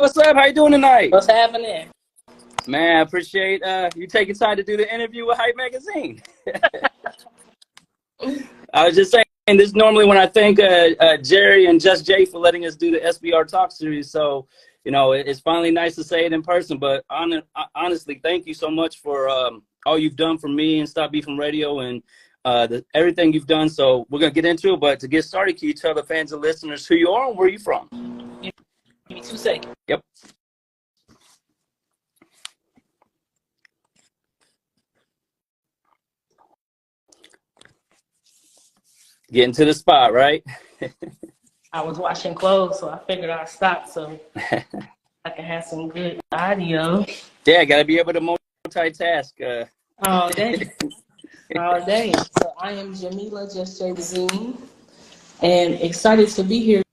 What's up? How you doing tonight? What's happening? Man, I appreciate you taking time to do the interview with Hype Magazine. I was just saying, this is normally when I thank Jerry and Jus Jay for letting us do the SBR Talk Series. So, you know, it's finally nice to say it in person. But honestly, thank you so much for all you've done for me and Stop Beef from Radio and everything you've done. So we're going to get into it. But to get started, can you tell the fans and listeners who you are and where you're from? Give me 2 seconds. Yep. Getting to the spot, right? I was washing clothes, so I figured I'd stop so I can have some good audio. Yeah, got to be able to multitask. All day. All day. So I am Jamila Jus Jay and excited to be here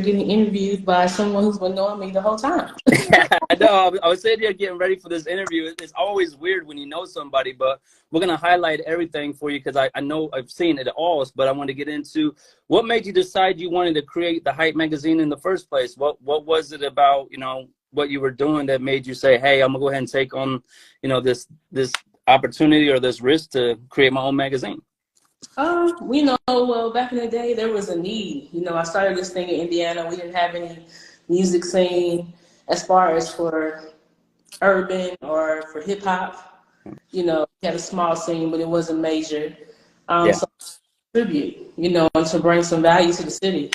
getting interviewed by someone who's been knowing me the whole time. I know. I was sitting here getting ready for this interview. It's always weird when you know somebody, but we're going to highlight everything for you because I know I've seen it all, but I want to get into what made you decide you wanted to create the Hype Magazine in the first place. What was it about, you know, what you were doing that made you say, hey, I'm going to go ahead and take on, you know, this opportunity or this risk to create my own magazine? We know, well, back in the day, there was a need. You know, I started this thing in Indiana. We didn't have any music scene as far as for urban or for hip hop. You know, we had a small scene, but it wasn't major. So contribute, you know, and to bring some value to the city.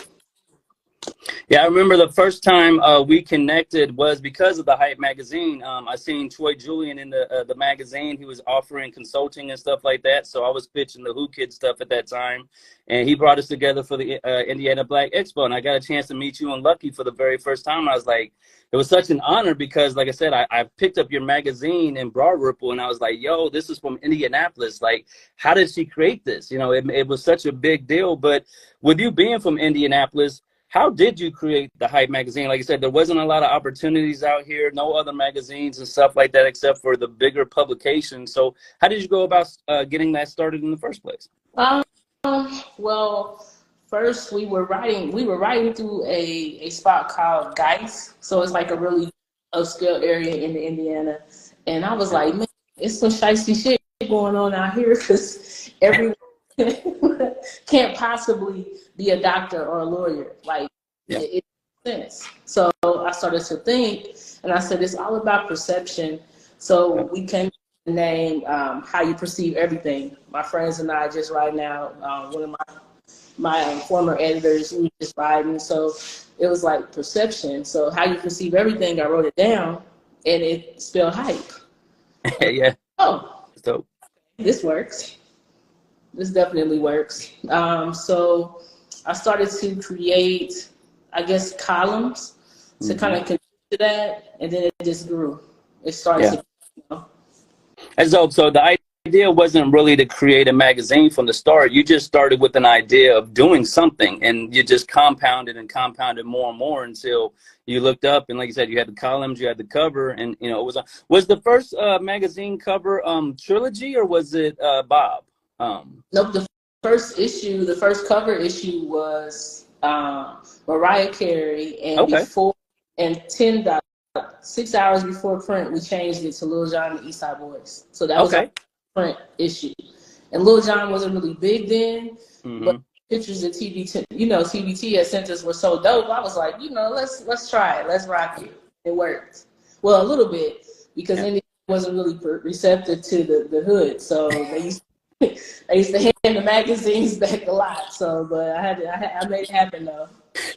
Yeah, I remember the first time we connected was because of the Hype Magazine. I seen Troy Julian in the magazine. He was offering consulting and stuff like that. So I was pitching the Who Kid stuff at that time. And he brought us together for the Indiana Black Expo. And I got a chance to meet you and Lucky for the very first time. I was like, it was such an honor because, like I said, I picked up your magazine in Broad Ripple. And I was like, yo, this is from Indianapolis. Like, how did she create this? You know, it was such a big deal. But with you being from Indianapolis, how did you create the Hype Magazine? Like I said, there wasn't a lot of opportunities out here, no other magazines and stuff like that, except for the bigger publications. So how did you go about getting that started in the first place? Well, first we were writing through a spot called Geist. So it's like a really upscale area in Indiana. And I was like, man, it's some shiesty shit going on out here because everyone can't possibly be a doctor or a lawyer. Like, it makes sense. So I started to think, and I said, it's all about perception. So we came to the name How You Perceive Everything. My friends and I just right now, one of my former editors, we were just writing. So it was like perception. So How You Perceive Everything, I wrote it down, and it spelled hype. Yeah. Oh, dope. This works. This definitely works. So I started to create, I guess, columns to kind of contribute to that, and then it just grew. It started to, you know. And so the idea wasn't really to create a magazine from the start. You just started with an idea of doing something, and you just compounded and compounded more and more until you looked up, and like you said, you had the columns, you had the cover, and you know, it was the first magazine cover Trilogy, or was it Bob? Nope, the first cover issue was Mariah Carey, and before, and 6 hours before print, we changed it to Lil Jon and the East Side Boys. So that was our print issue. And Lil Jon wasn't really big then, but pictures of TBT had sent us were so dope. I was like, you know, let's try it, let's rock it. It worked. Well, a little bit, because India wasn't really receptive to the hood, so I used to hand the magazines back a lot. So, but I made it happen though.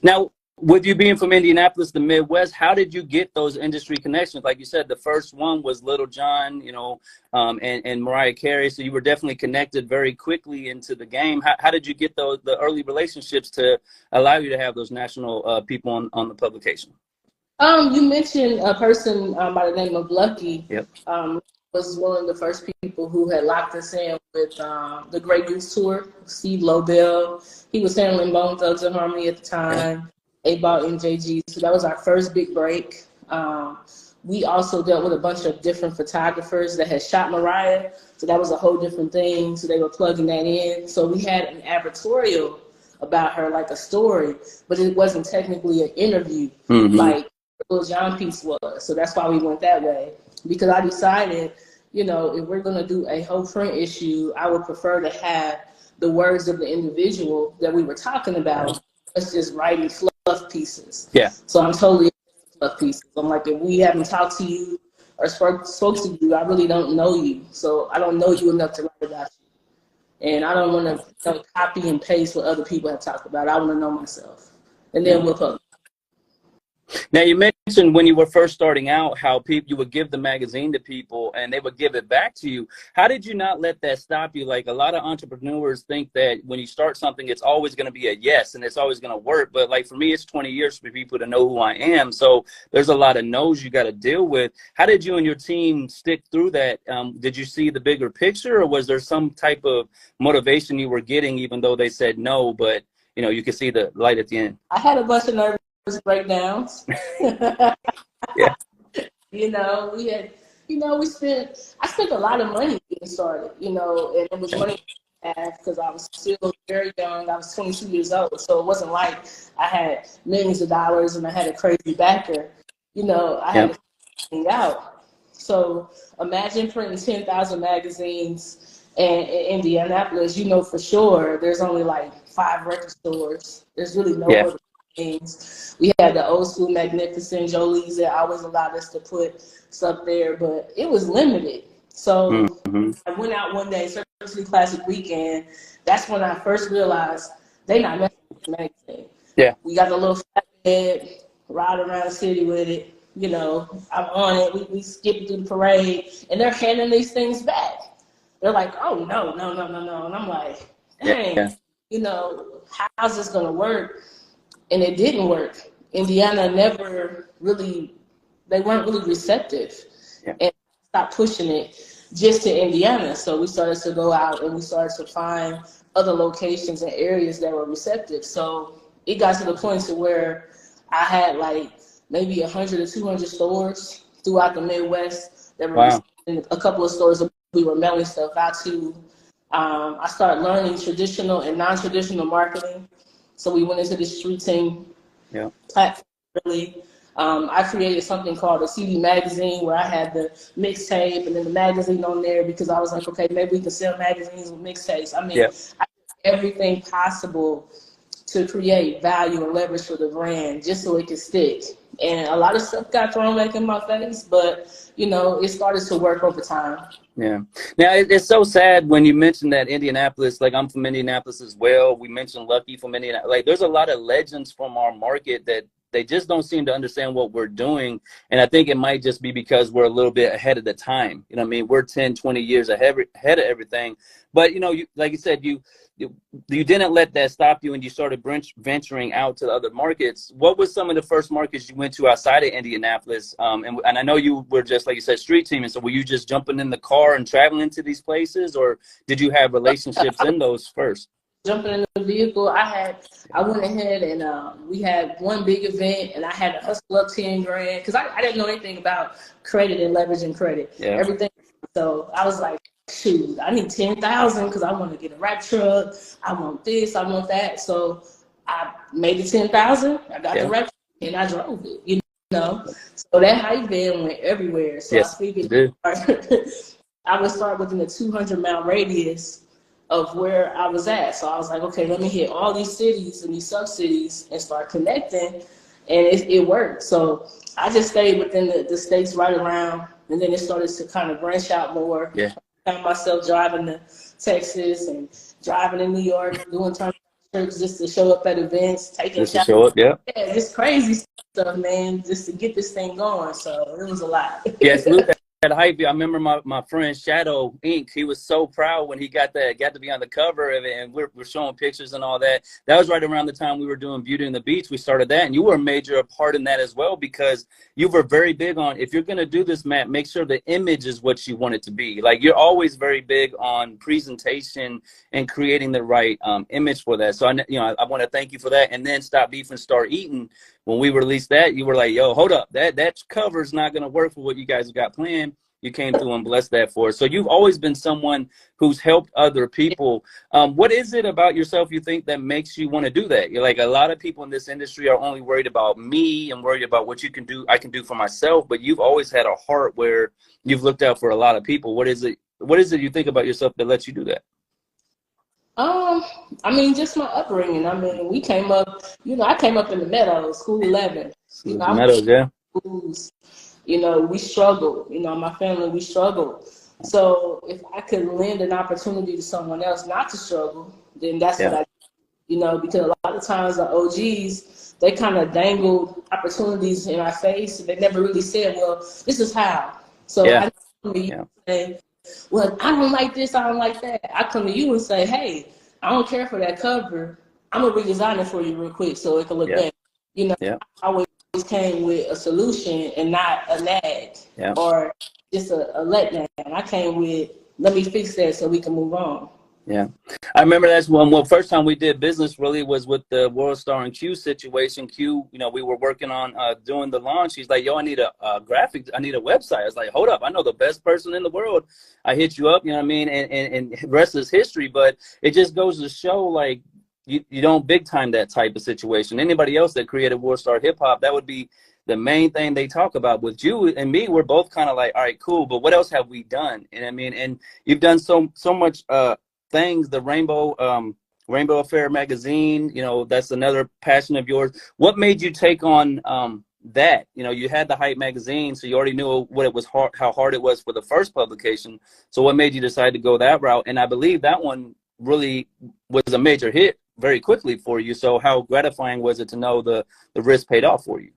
Now, with you being from Indianapolis, the Midwest, how did you get those industry connections? Like you said, the first one was Lil Jon, you know, and Mariah Carey. So you were definitely connected very quickly into the game. How did you get the early relationships to allow you to have those national people on the publication? You mentioned a person by the name of Lucky. Yep. Was one of the first people who had locked us in with the Grey Goose Tour. Steve Lobel, he was handling Bone Thugs and Harmony at the time. A-Ball MJG, so that was our first big break. We also dealt with a bunch of different photographers that had shot Mariah, so that was a whole different thing. So they were plugging that in. So we had an advertorial about her, like a story, but it wasn't technically an interview like Lil Jon piece was. So that's why we went that way, because I decided, you know, if we're going to do a whole print issue, I would prefer to have the words of the individual that we were talking about. It's just writing fluff pieces. Yeah. So I'm totally fluff pieces. I'm like, if we haven't talked to you or spoke to you, I really don't know you. So I don't know you enough to write about you. And I don't want to copy and paste what other people have talked about. I want to know myself. And then we'll publish. Now, you mentioned when you were first starting out how you would give the magazine to people and they would give it back to you. How did you not let that stop you? Like, a lot of entrepreneurs think that when you start something, it's always going to be a yes and it's always going to work. But like for me, it's 20 years for people to know who I am. So there's a lot of no's you got to deal with. How did you and your team stick through that? Did you see the bigger picture, or was there some type of motivation you were getting, even though they said no, but you know, you could see the light at the end? I had a bunch of nervous breakdowns. Yeah. You know, I spent a lot of money getting started, you know, and it was money because I was still very young. I was 22 years old. So it wasn't like I had millions of dollars and I had a crazy backer. You know, I had to figure it out. So imagine printing 10,000 magazines in Indianapolis. You know for sure there's only like 5 record stores. There's really no other things. We had the old school Magnificent Jolie's that always allowed us to put stuff there, but it was limited. So I went out one day, Circuit Classic Weekend. That's when I first realized they not messing with the magazine. Yeah. We got the little flatbed, ride around the city with it. You know, I'm on it. We skipped through the parade, and they're handing these things back. They're like, oh, no. And I'm like, dang, you know, how's this going to work? And it didn't work. Indiana never really, they weren't really receptive and stopped pushing it just to Indiana. So we started to go out and we started to find other locations and areas that were receptive. So it got to the point to where I had like maybe 100 or 200 stores throughout the Midwest that were in a couple of stores that we were mailing stuff out to. I started learning traditional and non-traditional marketing. So we went into the street team platform, really. I created something called a CD magazine where I had the mixtape and then the magazine on there because I was like, okay, maybe we can sell magazines with mixtapes. I mean, I did everything possible to create value and leverage for the brand just so it could stick. And a lot of stuff got thrown back in my face, but, you know, it started to work over time. Yeah. Now, it's so sad when you mention that Indianapolis, like I'm from Indianapolis as well. We mentioned Lucky from Indianapolis. Like there's a lot of legends from our market that they just don't seem to understand what we're doing. And I think it might just be because we're a little bit ahead of the time. You know what I mean? We're 10, 20 years ahead of everything. But, you know, like you said, you didn't let that stop you and you started venturing out to the other markets. What was some of the first markets you went to outside of Indianapolis? And I know you were just, like you said, street teaming. So were you just jumping in the car and traveling to these places, or did you have relationships in those first? Jumping in the vehicle, I went ahead and we had one big event and I had to hustle up 10 grand because I didn't know anything about credit and leveraging credit. Everything. So I was like, shoot, I need 10,000 because I want to get a wrap truck. I want this, I want that. So I made the 10,000. I got the wrap truck and I drove it. You know, so that hype van went everywhere. So I figured I would start within a 200-mile radius of where I was at. So I was like, okay, let me hit all these cities and these sub-cities and start connecting. And it worked. So I just stayed within the states right around. And then it started to kind of branch out more. I found myself driving to Texas and driving to New York, doing trips just to show up at events, taking shots. Show up, just crazy stuff, man, just to get this thing going. So it was a lot. Yes, at Hype, I remember my friend Shadow Inc. He was so proud when he got to be on the cover of it, and we're showing pictures and all that. That was right around the time we were doing Beauty and the Beast. We started that, and you were a major part in that as well because you were very big on, if you're going to do this, Matt, make sure the image is what you want it to be. Like you're always very big on presentation and creating the right image for that. So I want to thank you for that. And then Stop Beef and Start Eating. When we released that, you were like, yo, hold up, that cover is not going to work for what you guys have got planned. you came through and blessed that for us. So you've always been someone who's helped other people. What is it about yourself you think that makes you want to do that? You're like, a lot of people in this industry are only worried about me and worried about what you can do, I can do for myself, but you've always had a heart where you've looked out for a lot of people. What is it you think about yourself that lets you do that? I mean, just my upbringing. I mean, we came up, I came up in the Meadows, school 11. Meadows, yeah. Schools, we struggled. My family, we struggled. So if I could lend an opportunity to someone else not to struggle, then that's what I do. Because a lot of times the OGs, they kind of dangled opportunities in our face. They never really said, well, this is how. So I say, well, I don't like this, I don't like that. I come to you and say, hey, I don't care for that cover. I'm going to redesign it for you real quick so it can look better. I always came with a solution and not a nag or just a letdown. I came with, let me fix that so we can move on. Yeah, I remember that's when first time we did business really was with the World Star and Q situation. Q, we were working on doing the launch. He's like, yo, I need a graphic. I need a website. I was like, hold up. I know the best person in the world. I hit you up, you know what I mean? And the rest is history. But it just goes to show, like, you don't big time that type of situation. Anybody else that created World Star Hip Hop, that would be the main thing they talk about. With you and me, we're both kind of like, all right, cool. But what else have we done? And I mean, and you've done so much things. The Rainbow Affair magazine, that's another passion of yours. What made you take on that? You had the Hype magazine, so you already knew what it was how hard it was for the first publication. So what made you decide to go that route? And I believe that one really was a major hit very quickly for you. So how gratifying was it to know the risk paid off for you?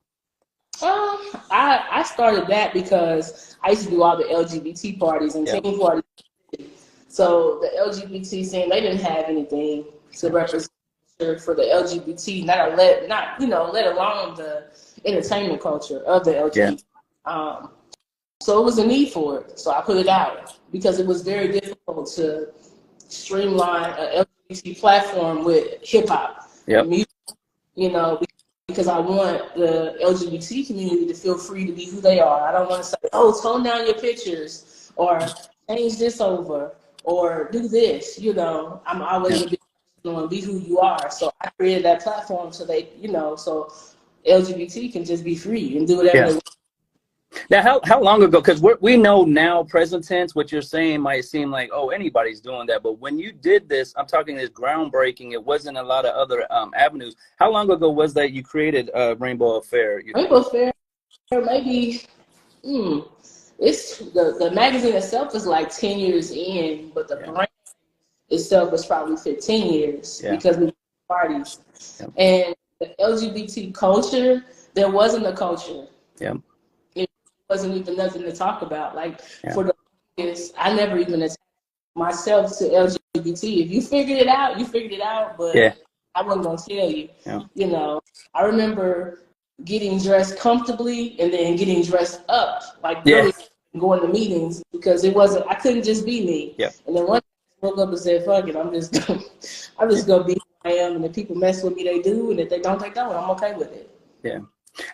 I started that because I used to do all the LGBT parties and team parties. So the LGBT scene, they didn't have anything to represent for the LGBT, let alone the entertainment culture of the LGBT. So it was a need for it. So I put it out because it was very difficult to streamline an LGBT platform with hip hop music, because I want the LGBT community to feel free to be who they are. I don't want to say, oh, tone down your pictures or change this over or do this. I'm always be who you are. So I created that platform so they, so LGBT can just be free and do whatever they want. Now, how long ago, because we know now, present tense, what you're saying might seem like, oh, anybody's doing that. But when you did this, I'm talking this groundbreaking, it wasn't a lot of other avenues. How long ago was that you created Rainbow Affair? Rainbow Affair, maybe, it's the magazine itself is like 10 years in, but the brand itself was probably 15 years because we did parties. And the LGBT culture, there wasn't a culture. It wasn't even nothing to talk about. Like for the longest, I never even attached myself to LGBT. If you figured it out, you figured it out, but I wasn't gonna tell you. I remember getting dressed comfortably and then getting dressed up, like really going to meetings because I couldn't just be me. And then one day I woke up and said, fuck it, I'm just gonna be who I am, and if people mess with me, they do, and if they don't, I'm okay with it.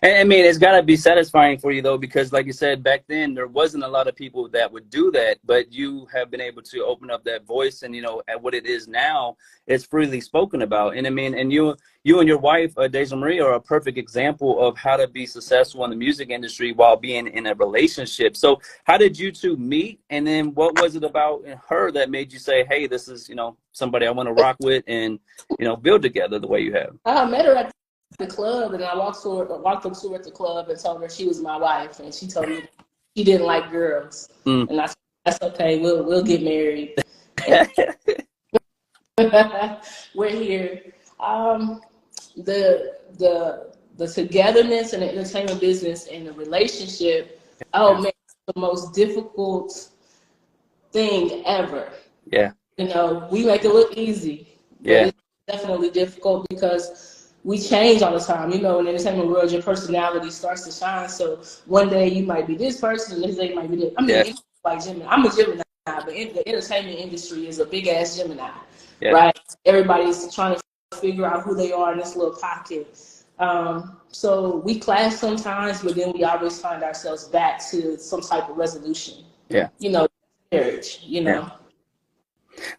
And I mean, it's got to be satisfying for you, though, because like you said, back then, there wasn't a lot of people that would do that. But you have been able to open up that voice. And, at what it is now, it's freely spoken about. And I mean, and you and your wife, Deja Marie, are a perfect example of how to be successful in the music industry while being in a relationship. So how did you two meet? And then what was it about her that made you say, hey, this is, somebody I want to rock with and, build together the way you have? I met her at the club, and I walked up to her at the club and told her she was my wife, and she told me she didn't like girls, and I said, that's okay, we'll get married. We're here. The togetherness and the entertainment business and the relationship, man, it's the most difficult thing ever. We make it look easy, but it's definitely difficult because we change all the time. In the entertainment world, your personality starts to shine. So one day you might be this person, and this day you might be this. I mean, it's like Gemini. I'm a Gemini, but the entertainment industry is a big ass Gemini, right? Everybody's trying to figure out who they are in this little pocket. So we clash sometimes, but then we always find ourselves back to some type of resolution. Yeah. You know, marriage, you Yeah. know.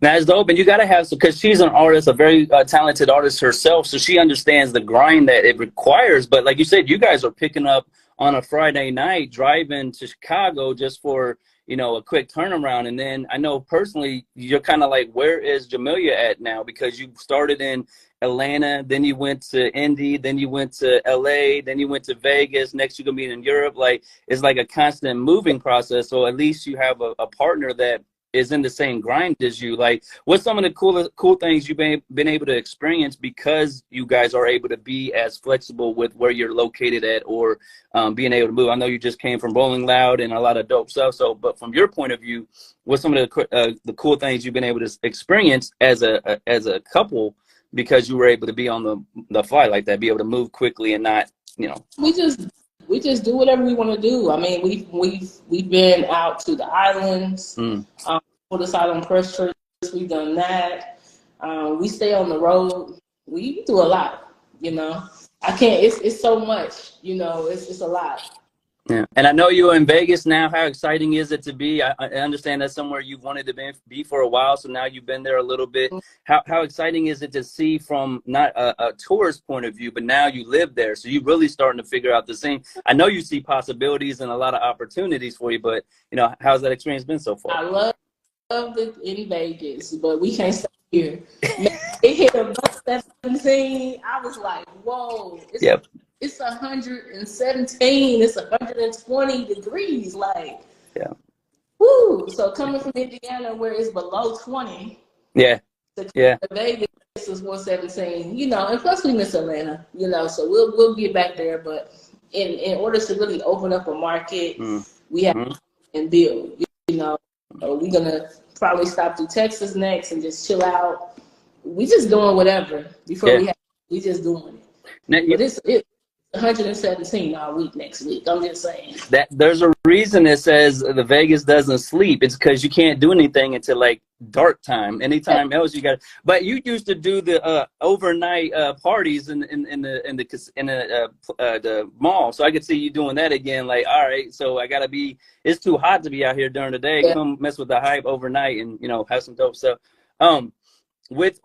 That's dope. And you got to have, because she's an artist, a very talented artist herself. So she understands the grind that it requires. But like you said, you guys are picking up on a Friday night, driving to Chicago just for, you know, a quick turnaround. And then I know personally, you're kind of like, where is Jamelia at now? Because you started in Atlanta, then you went to Indy, then you went to LA, then you went to Vegas. Next, you're going to be in Europe. Like, it's like a constant moving process. So at least you have a partner that is in the same grind as you. Like, what's some of the cool things you've been able to experience because you guys are able to be as flexible with where you're located at, or being able to move? I know you just came from Rolling Loud and a lot of dope stuff. So, but from your point of view, what's some of the cool things you've been able to experience as a couple, because you were able to be on the fly like that, be able to move quickly and not, you know? We just do whatever we want to do. I mean, we've been out to the islands, put us out on press trips. We've done that. We stay on the road. We do a lot, you know. I can't. It's so much, you know. It's a lot. Yeah, and I know you're in Vegas now. How exciting is it to be? I understand that's somewhere you've wanted to be for a while, so now you've been there a little bit. How exciting is it to see from not a tourist point of view, but now you live there, so you're really starting to figure out the same. I know you see possibilities and a lot of opportunities for you, but you know, how's that experience been so far? I love it in Vegas, but we can't stay here. It hit a 17. I was like, whoa. Yep. It's 117. It's 120 degrees. Like, yeah. Woo. So coming from Indiana where it's below 20. Yeah. Vegas is 117. You know, and plus we miss Atlanta. You know, so we'll get back there. But in order to really open up a market, we have to and build. You know, we're gonna probably stop through Texas next and just chill out. We just doing whatever before we just doing it. Now, but it's 117 all week next week. I'm just saying that there's a reason it says the Vegas doesn't sleep. It's because you can't do anything until like dark time. Anytime else you got. But you used to do the overnight parties in the mall, so I could see you doing that again. Like, all right, so I gotta be. It's too hot to be out here during the day. Yeah. Come mess with the hype overnight and have some dope stuff. With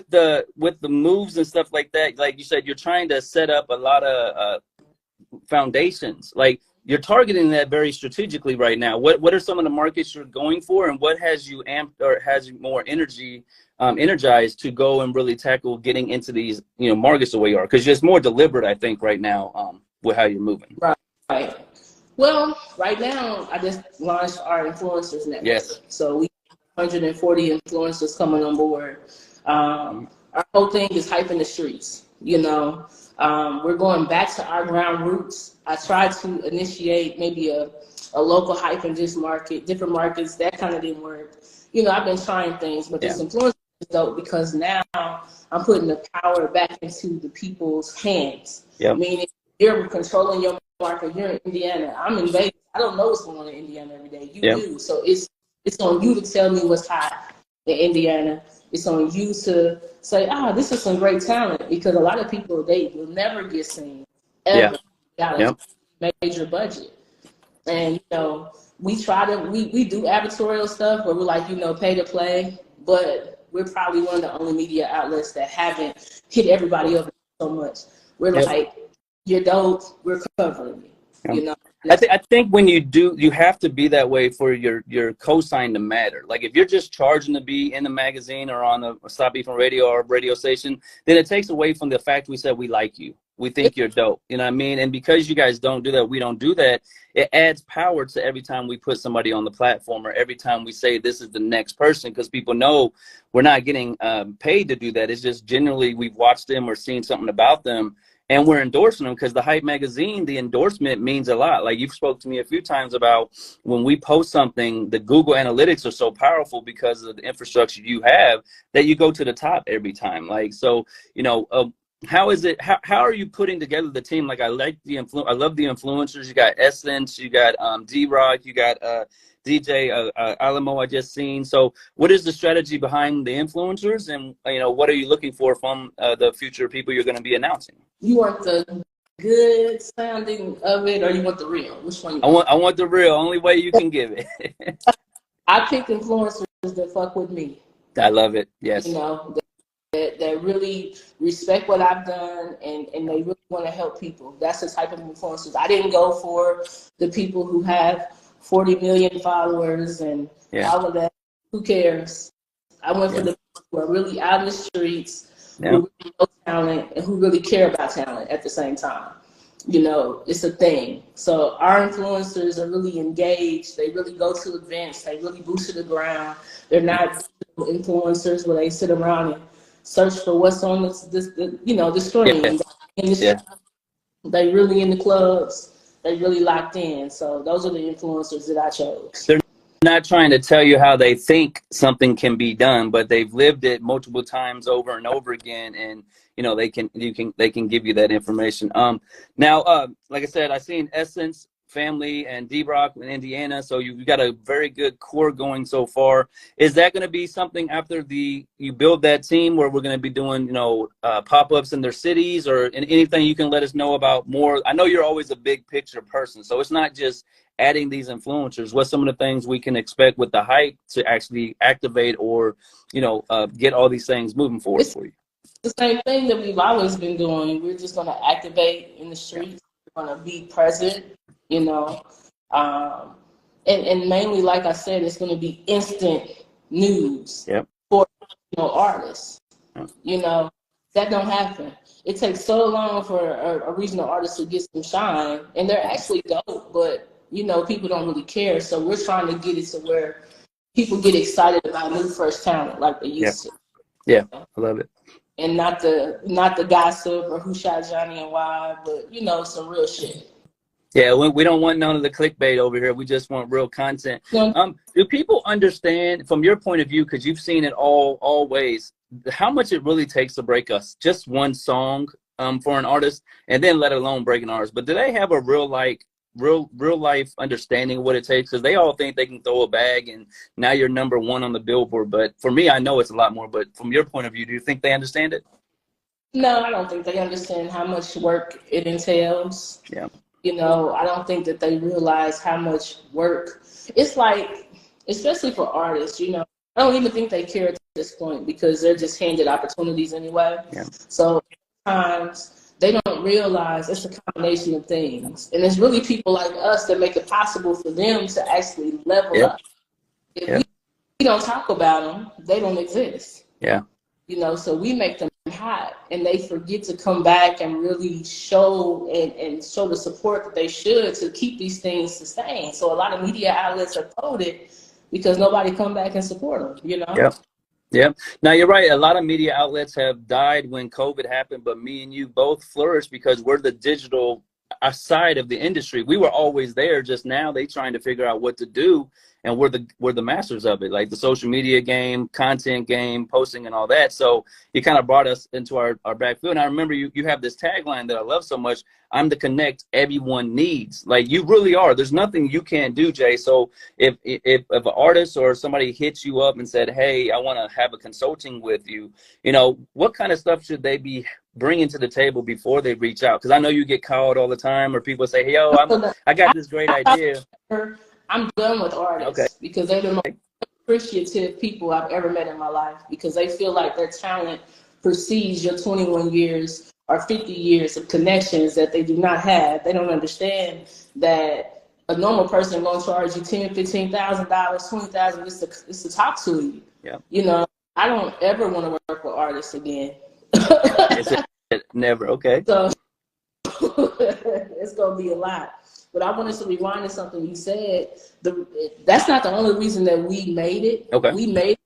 the moves and stuff like that, like you said, you're trying to set up a lot of foundations. Like, you're targeting that very strategically right now. What are some of the markets you're going for, and what has you amped or has you more energized to go and really tackle getting into these markets the way you are? Because it's more deliberate, I think, right now with how you're moving. Right. Well, right now I just launched our influencers network. Yes. So we 140 influencers coming on board. Our whole thing is hyping the streets. We're going back to our ground roots. I tried to initiate maybe a local hype in this market, different markets. That kind of didn't work. I've been trying things, but this influencer is dope because now I'm putting the power back into the people's hands. Yep. Meaning you're controlling your market. You're in Indiana. I'm in Vegas. I don't know what's going on in Indiana every day. You do. So it's on you to tell me what's hot in Indiana. It's on you to say, this is some great talent, because a lot of people, they will never get seen ever without a major budget. And, we try to, we do advertorial stuff where we're like, pay to play, but we're probably one of the only media outlets that haven't hit everybody over so much. We're like, you're dope, we're covering you, I think when you do, you have to be that way for your cosign to matter. Like, if you're just charging to be in the magazine or on the Stop Beefing Radio or radio station, then it takes away from the fact we said we like you. We think you're dope. You know what I mean? And because you guys don't do that, we don't do that, it adds power to every time we put somebody on the platform or every time we say this is the next person, because people know we're not getting paid to do that. It's just generally we've watched them or seen something about them, and we're endorsing them because the Hype magazine, the endorsement means a lot. Like, you've spoke to me a few times about when we post something, the Google Analytics are so powerful because of the infrastructure you have that you go to the top every time. Like, so, how is it? How are you putting together the team? Like, I like I love the influencers. You got Essence, you got D-Rock, you got DJ Alamo I just seen. So what is the strategy behind the influencers, and what are you looking for from the future people you're going to be announcing? You want the good sounding of it, or you want the real? Which one? I want the real. Only way you can give it. I pick influencers that fuck with me. I love it. Yes. You know, that really respect what I've done, and they really want to help people. That's the type of influencers. I didn't go for the people who have 40 million followers and all of that. Who cares? I went for the people who are really out in the streets, who really know talent, and who really care about talent at the same time. You know, it's a thing. So our influencers are really engaged. They really go to events. They really boost to the ground. They're not influencers where they sit around and search for what's on the screen. They really in the clubs. They really locked in. So those are the influencers that I chose. They're not trying to tell you how they think something can be done, but they've lived it multiple times over and over again, and you know they can give you that information. Now, like I said, I seen Essence family and D-Rock in Indiana, so you've got a very good core going so far. Is that going to be something after you build that team where we're going to be doing pop-ups in their cities, or anything you can let us know about more? I know you're always a big picture person, so it's not just adding these influencers. What's some of the things we can expect with the hype to actually activate or get all these things moving forward for you? The same thing that we've always been doing. We're just going to activate in the streets. We're going to be present, and mainly, like I said, it's going to be instant news for artists. That don't happen. It takes so long for a regional artist to get some shine, and they're actually dope, but people don't really care. So we're trying to get it to where people get excited about new fresh talent like they used to. Yeah, I love it. And not the gossip or who shot Johnny and why, but some real shit. Yeah, we don't want none of the clickbait over here. We just want real content. Do people understand from your point of view, because you've seen it all ways, how much it really takes to break us just one song for an artist, and then let alone break an artist? But do they have a real life understanding of what it takes? Because they all think they can throw a bag and now you're #1 on the Billboard. But for me, I know it's a lot more. But from your point of view, do you think they understand it? No, I don't think they understand how much work it entails. Yeah. I don't think that they realize how much work it's like, especially for artists. I don't even think they care at this point because they're just handed opportunities anyway. Yeah. So sometimes they don't realize it's a combination of things. And it's really people like us that make it possible for them to actually level up. If we don't talk about them, they don't exist. Yeah. So we make them hot, and they forget to come back and really show and show the support that they should to keep these things sustained. So a lot of media outlets are coded because nobody come back and support them, Yeah. Now you're right. A lot of media outlets have died when COVID happened, but me and you both flourished because we're the digital side of the industry. We were always there. Just now they trying to figure out what to do, and we're the masters of it, like the social media game, content game, posting, and all that. So you kind of brought us into our backfield. And I remember you have this tagline that I love so much: "I'm the connect everyone needs." Like, you really are. There's nothing you can't do, Jay. So if an artist or somebody hits you up and said, "Hey, I want to have a consulting with you," what kind of stuff should they be bringing to the table before they reach out? Because I know you get called all the time, or people say, "Hey, yo, I got this great idea." I'm done with artists because they're the most appreciative people I've ever met in my life, because they feel like their talent precedes your 21 years or 50 years of connections that they do not have. They don't understand that a normal person going to charge you $10,000, $15,000, $20,000 just to talk to you. Yeah. I don't ever want to work with artists again. Never. Okay. So it's gonna be a lot. But I wanted to rewind to something you said. That's not the only reason that we made it. Okay. We made it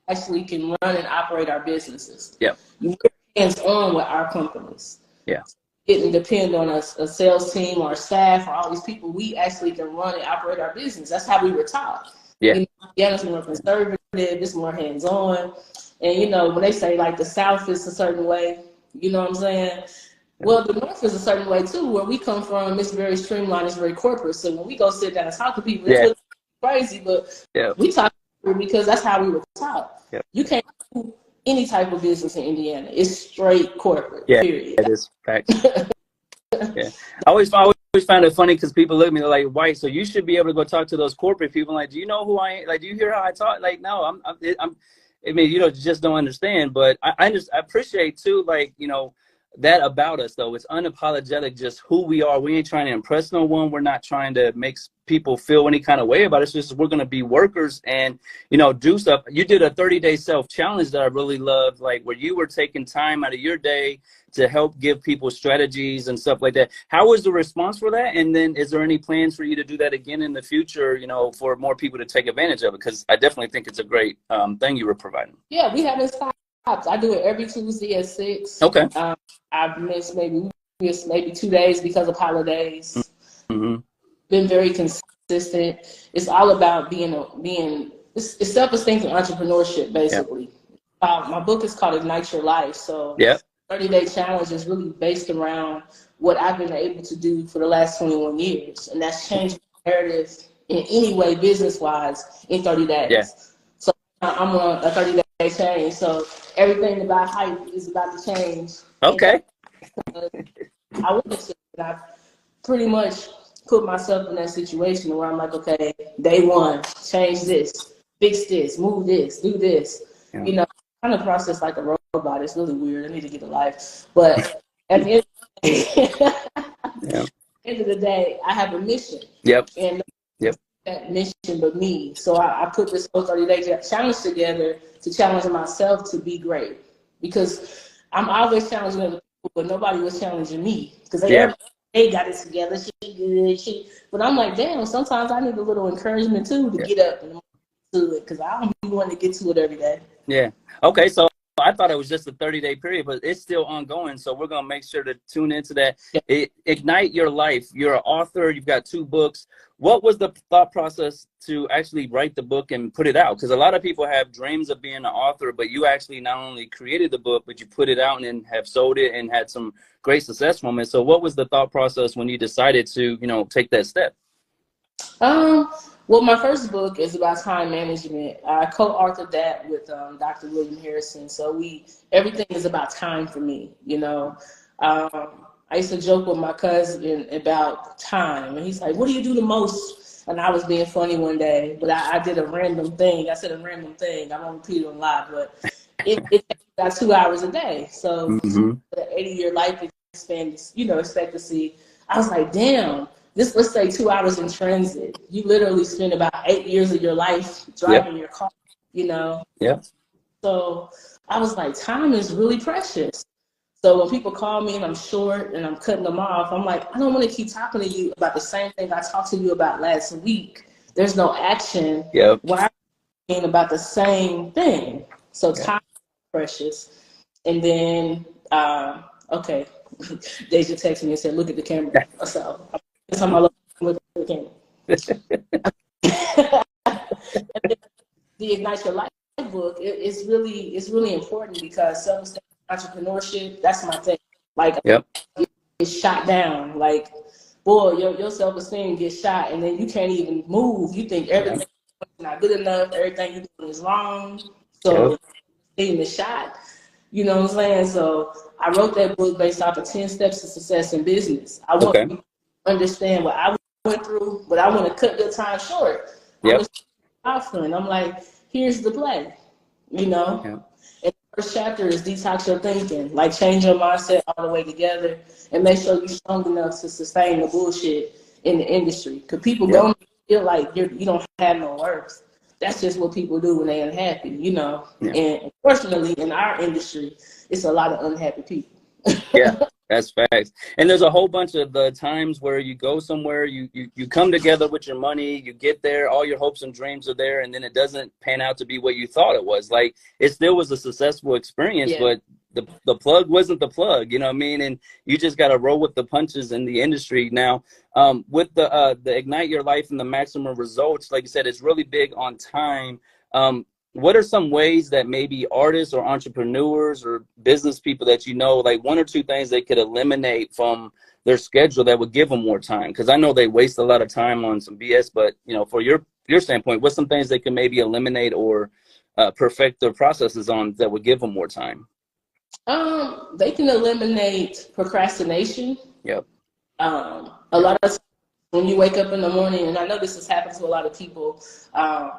actually can run and operate our businesses. Yeah. We're hands-on with our companies. Yeah. It didn't depend on a sales team or staff or all these people. We actually can run and operate our business. That's how we were taught. Yeah. It's more conservative, it's more hands-on. And when they say like the South is a certain way, you know what I'm saying? Well, the North is a certain way too. Where we come from, it's very streamlined, it's very corporate. So when we go sit down and talk to people, it's crazy, but we talk because that's how we were taught. Yeah. You can't do any type of business in Indiana. It's straight corporate. Yeah, period. that is fact. Yeah. I always find it funny because people look at me like, white, so you should be able to go talk to those corporate people. Like, do you know who I am? Like, do you hear how I talk? Like, no, I mean, you know, just don't understand. But I appreciate too, like, you know, that about us though. It's unapologetic, just who we are. We ain't trying to impress no one. We're not trying to make people feel any kind of way about it. It's just we're gonna be workers and, you know, do stuff. You did a 30-day self-challenge that I really loved, like where you were taking time out of your day to help give people strategies and stuff like that. How was the response for that? And then is there any plans for you to do that again in the future, you know, for more people to take advantage of it? Because I definitely think it's a great thing you were providing. Yeah, we haven't stopped. I do it every Tuesday at 6. Okay. I've missed maybe 2 days because of holidays. Mm-hmm. Been very consistent. It's all about it's self-esteem and entrepreneurship, basically. Yeah. My book is called Ignite Your Life. So 30-day challenge is really based around what I've been able to do for the last 21 years. And that's changed the narrative in any way, business-wise, in 30 days. Yeah. So I'm on a 30-day change. So everything about hype is about to change. Okay. I wouldn't say that I've pretty much put myself in that situation where I'm like, okay, day one, change this, fix this, move this, do this. Yeah. You know, kind of process like a robot. It's really weird. I need to get a life. But at the end of the day, I have a mission. Yep. And that mission but me. So I put this whole 30-day challenge together to challenge myself to be great. Because I'm always challenging other people, but nobody was challenging me. Because they got it together. She good. But I'm like, damn, sometimes I need a little encouragement too to get up and do it. Because I don't be wanting to get to it every day. Yeah. Okay, so I thought it was just a 30-day period, but it's still ongoing. So we're going to make sure to tune into that. Ignite Your Life. You're an author. You've got 2 books. What was the thought process to actually write the book and put it out? Because a lot of people have dreams of being an author, but you actually not only created the book, but you put it out and then have sold it and had some great success from it. So what was the thought process when you decided to, you know, take that step? Well, my first book is about time management. I co-authored that with Dr. William Harrison. So everything is about time for me, you know. I used to joke with my cousin about time. And he's like, what do you do the most? And I was being funny one day, but I did a random thing. I said a random thing. I won't repeat it on live, but it got 2 hours a day. So the 80-year life expectancy, I was like, damn. Let's say 2 hours in transit. You literally spend about 8 years of your life driving your car, you know? Yeah. So I was like, time is really precious. So when people call me and I'm short and I'm cutting them off, I'm like, I don't want to keep talking to you about the same thing I talked to you about last week. There's no action. Yep. Why are you talking about the same thing? So time is precious. And then, okay, Deja texted me and said, look at the camera. So that's how I look at the camera. The Ignite Your Life book is really important because self-esteem, entrepreneurship, that's my thing. Like, it's shot down. Like, boy, your self-esteem gets shot, and then you can't even move. You think everything is not good enough, everything you're doing is wrong. So, esteem is shot. You know what I'm saying? So, I wrote that book based off of 10 steps to success in business. I want people to understand what I went through, but I want to cut your time short. I'm like, here's the play, you know? And the first chapter is detox your thinking, like change your mindset all the way together and make sure you're strong enough to sustain the bullshit in the industry. Because people don't feel like you don't have no worth. That's just what people do when they're unhappy, you know? And unfortunately, in our industry, it's a lot of unhappy people. That's facts. And there's a whole bunch of the times where you go somewhere, you come together with your money, you get there, all your hopes and dreams are there, and then it doesn't pan out to be what you thought it was. Like, it still was a successful experience, but the plug wasn't the plug, you know what I mean? And you just got to roll with the punches in the industry. Now, with the Ignite Your Life and the maximum results, like you said, it's really big on time. What are some ways that maybe artists or entrepreneurs or business people that you know, like 1 or 2 things they could eliminate from their schedule that would give them more time? Because I know they waste a lot of time on some BS, but, you know, for your standpoint, what's some things they can maybe eliminate or perfect their processes on that would give them more time? They can eliminate procrastination. A lot of times when you wake up in the morning, and I know this has happened to a lot of people, I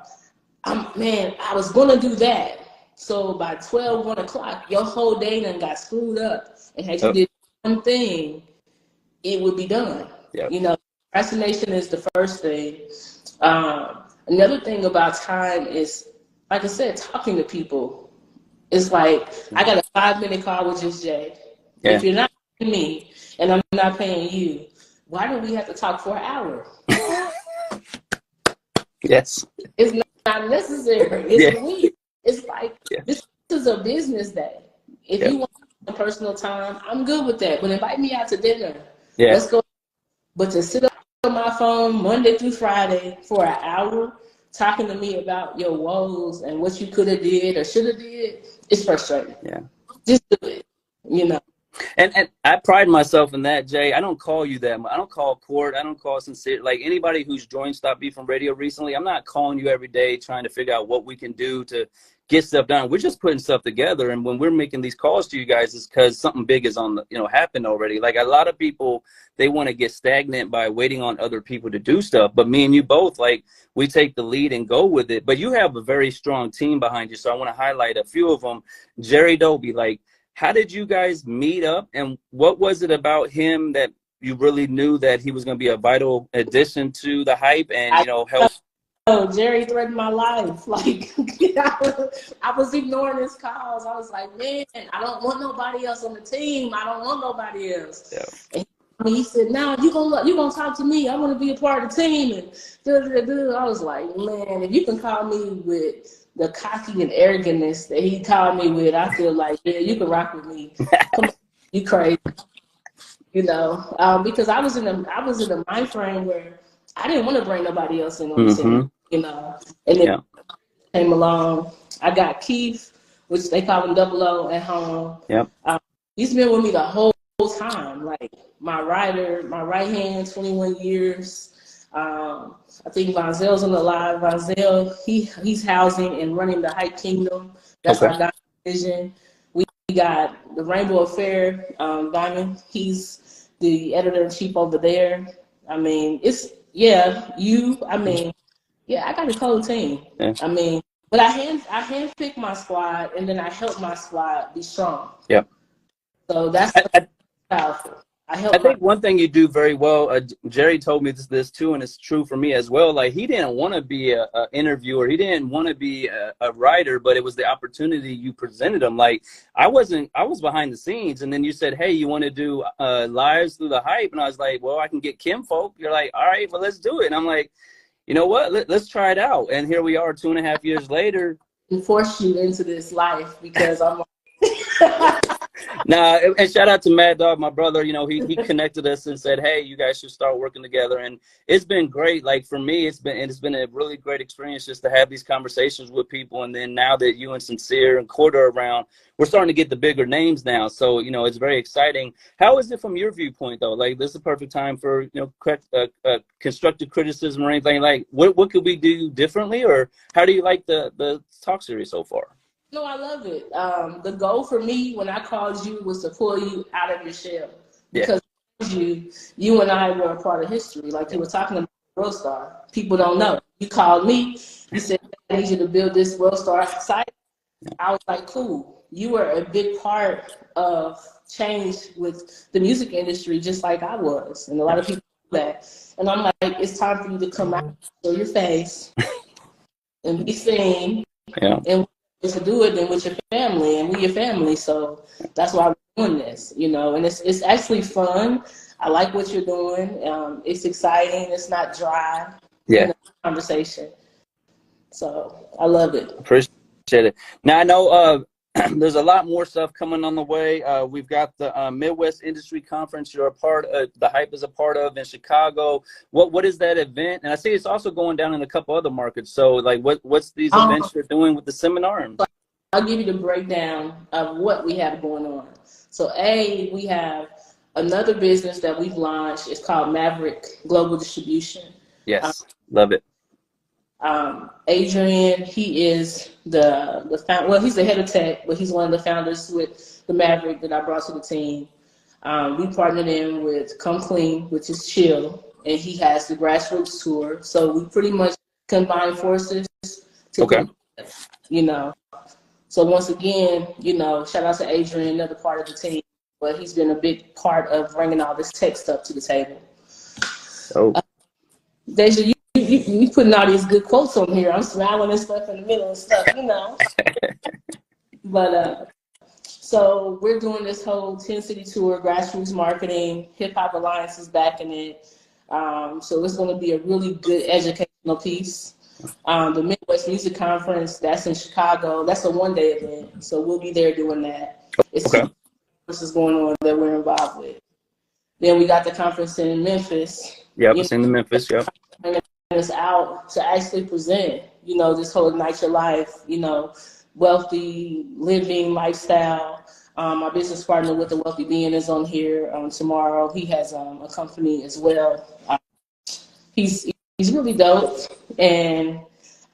was going to do that. So by 12, 1 o'clock, your whole day done got screwed up. And had you did one thing, it would be done. Yep. You know, procrastination is the first thing. Another thing about time is, like I said, talking to people. It's like, I got a 5-minute call with Jus Jay. Yeah. If you're not paying me and I'm not paying you, why do we have to talk for an hour? Yes. It's not necessary. It's weird. It's like, this is a business day. If you want some personal time, I'm good with that. But invite me out to dinner. Let's go. But to sit up on my phone Monday through Friday for an hour talking to me about your woes and what you could have did or should have did, it's frustrating. Yeah. Just do it, you know. And I pride myself in that, Jay. I don't call you that. I don't call Court. I don't call Sincere. Like anybody who's joined Stop Beef from Radio recently, I'm not calling you every day trying to figure out what we can do to get stuff done. We're just putting stuff together. And when we're making these calls to you guys, it's because something big is on the, happened already. Like a lot of people, they want to get stagnant by waiting on other people to do stuff. But me and you both, like, we take the lead and go with it. But you have a very strong team behind you. So I want to highlight a few of them. Jerry Dobie, like, how did you guys meet up, and what was it about him that you really knew that he was going to be a vital addition to the hype and, help? Oh, Jerry threatened my life. Like, I was ignoring his calls. I was like, man, I don't want nobody else on the team. I don't want nobody else. Yeah. And he said, no, you gonna talk to me. I want to be a part of the team. And I was like, man, if you can call me with the cocky and arrogantness that he called me with, I feel like, yeah, you can rock with me. Come on, you crazy, because I was in a mind frame where I didn't want to bring nobody else in on the team, and then came along. I got Keith, which they call him Double O at home. Yep. He's been with me the whole time, like my rider, my right hand, 21 years. I think Vonzel's on the live. Vonzel, he's housing and running the Hype Kingdom. That's our division. We got the Rainbow Affair, Diamond. He's the editor-in-chief over there. I mean, I got a cool team. Yeah. I mean, but I handpick my squad, and then I help my squad be strong. Yep. So that's powerful. I think one thing you do very well, Jerry told me this too, and it's true for me as well. Like, he didn't want to be an interviewer. He didn't want to be a writer, but it was the opportunity you presented him. Like, I was behind the scenes, and then you said, hey, you want to do lives through the hype? And I was like, well, I can get Kim folk. You're like, all right, well, let's do it. And I'm like, you know what? Let's try it out. And here we are 2.5 years later. And force you into this life because I'm Nah, and shout out to Mad Dog, my brother. He connected us and said, hey, you guys should start working together. And it's been great. Like, for me, it's been a really great experience just to have these conversations with people. And then now that you and Sincere and Court are around, we're starting to get the bigger names now. So, it's very exciting. How is it from your viewpoint, though? Like, this is a perfect time for, constructive criticism or anything. Like, what could we do differently? Or how do you like the talk series so far? No, I love it. The goal for me when I called you was to pull you out of your shell. Because you and I were a part of history. Like you were talking about World Star. People don't know. You called me. You said, I need you to build this World Star site. I was like, cool. You were a big part of change with the music industry, just like I was. And a lot of people do that. And I'm like, it's time for you to come out, show your face, and be seen. Yeah. And to do it then with your family, and we your family. So that's why we're doing this, and it's actually fun. I like what you're doing. It's exciting. It's not dry. Conversation. So I love it. Appreciate it. Now I know there's a lot more stuff coming on the way. We've got the Midwest Industry Conference you're a part of, the Hype is a part of in Chicago. What is that event? And I see it's also going down in a couple other markets. So like what's these events you're doing with the seminar? I'll give you the breakdown of what we have going on. So we have another business that we've launched. It's called Maverick Global Distribution. Yes, love it. Adrian, he is the founder. Well, he's the head of tech, but he's one of the founders with the Maverick that I brought to the team. We partnered in with Come Clean, which is chill, and he has the grassroots tour. So we pretty much combine forces to Okay. put, you know. So once again, you know, shout out to Adrian, another part of the team, but he's been a big part of bringing all this tech stuff to the table. Oh, Deja, you putting all these good quotes on here. I'm smiling and stuff in the middle and stuff, you know. But so we're doing this whole 10-city tour, grassroots marketing, Hip Hop Alliance is backing it. So it's going to be a really good educational piece. The Midwest Music Conference, that's in Chicago. That's a one-day event, so we'll be there doing that. It's okay. two conferences going on that we're involved with. Then we got the conference in Memphis. Yep, it's in the Memphis. Yep. Bringing us out to actually present, you know, this whole Ignite Your Life, you know, wealthy living lifestyle. My business partner with the Wealthy Being is on here tomorrow. He has a company as well. He's really dope, and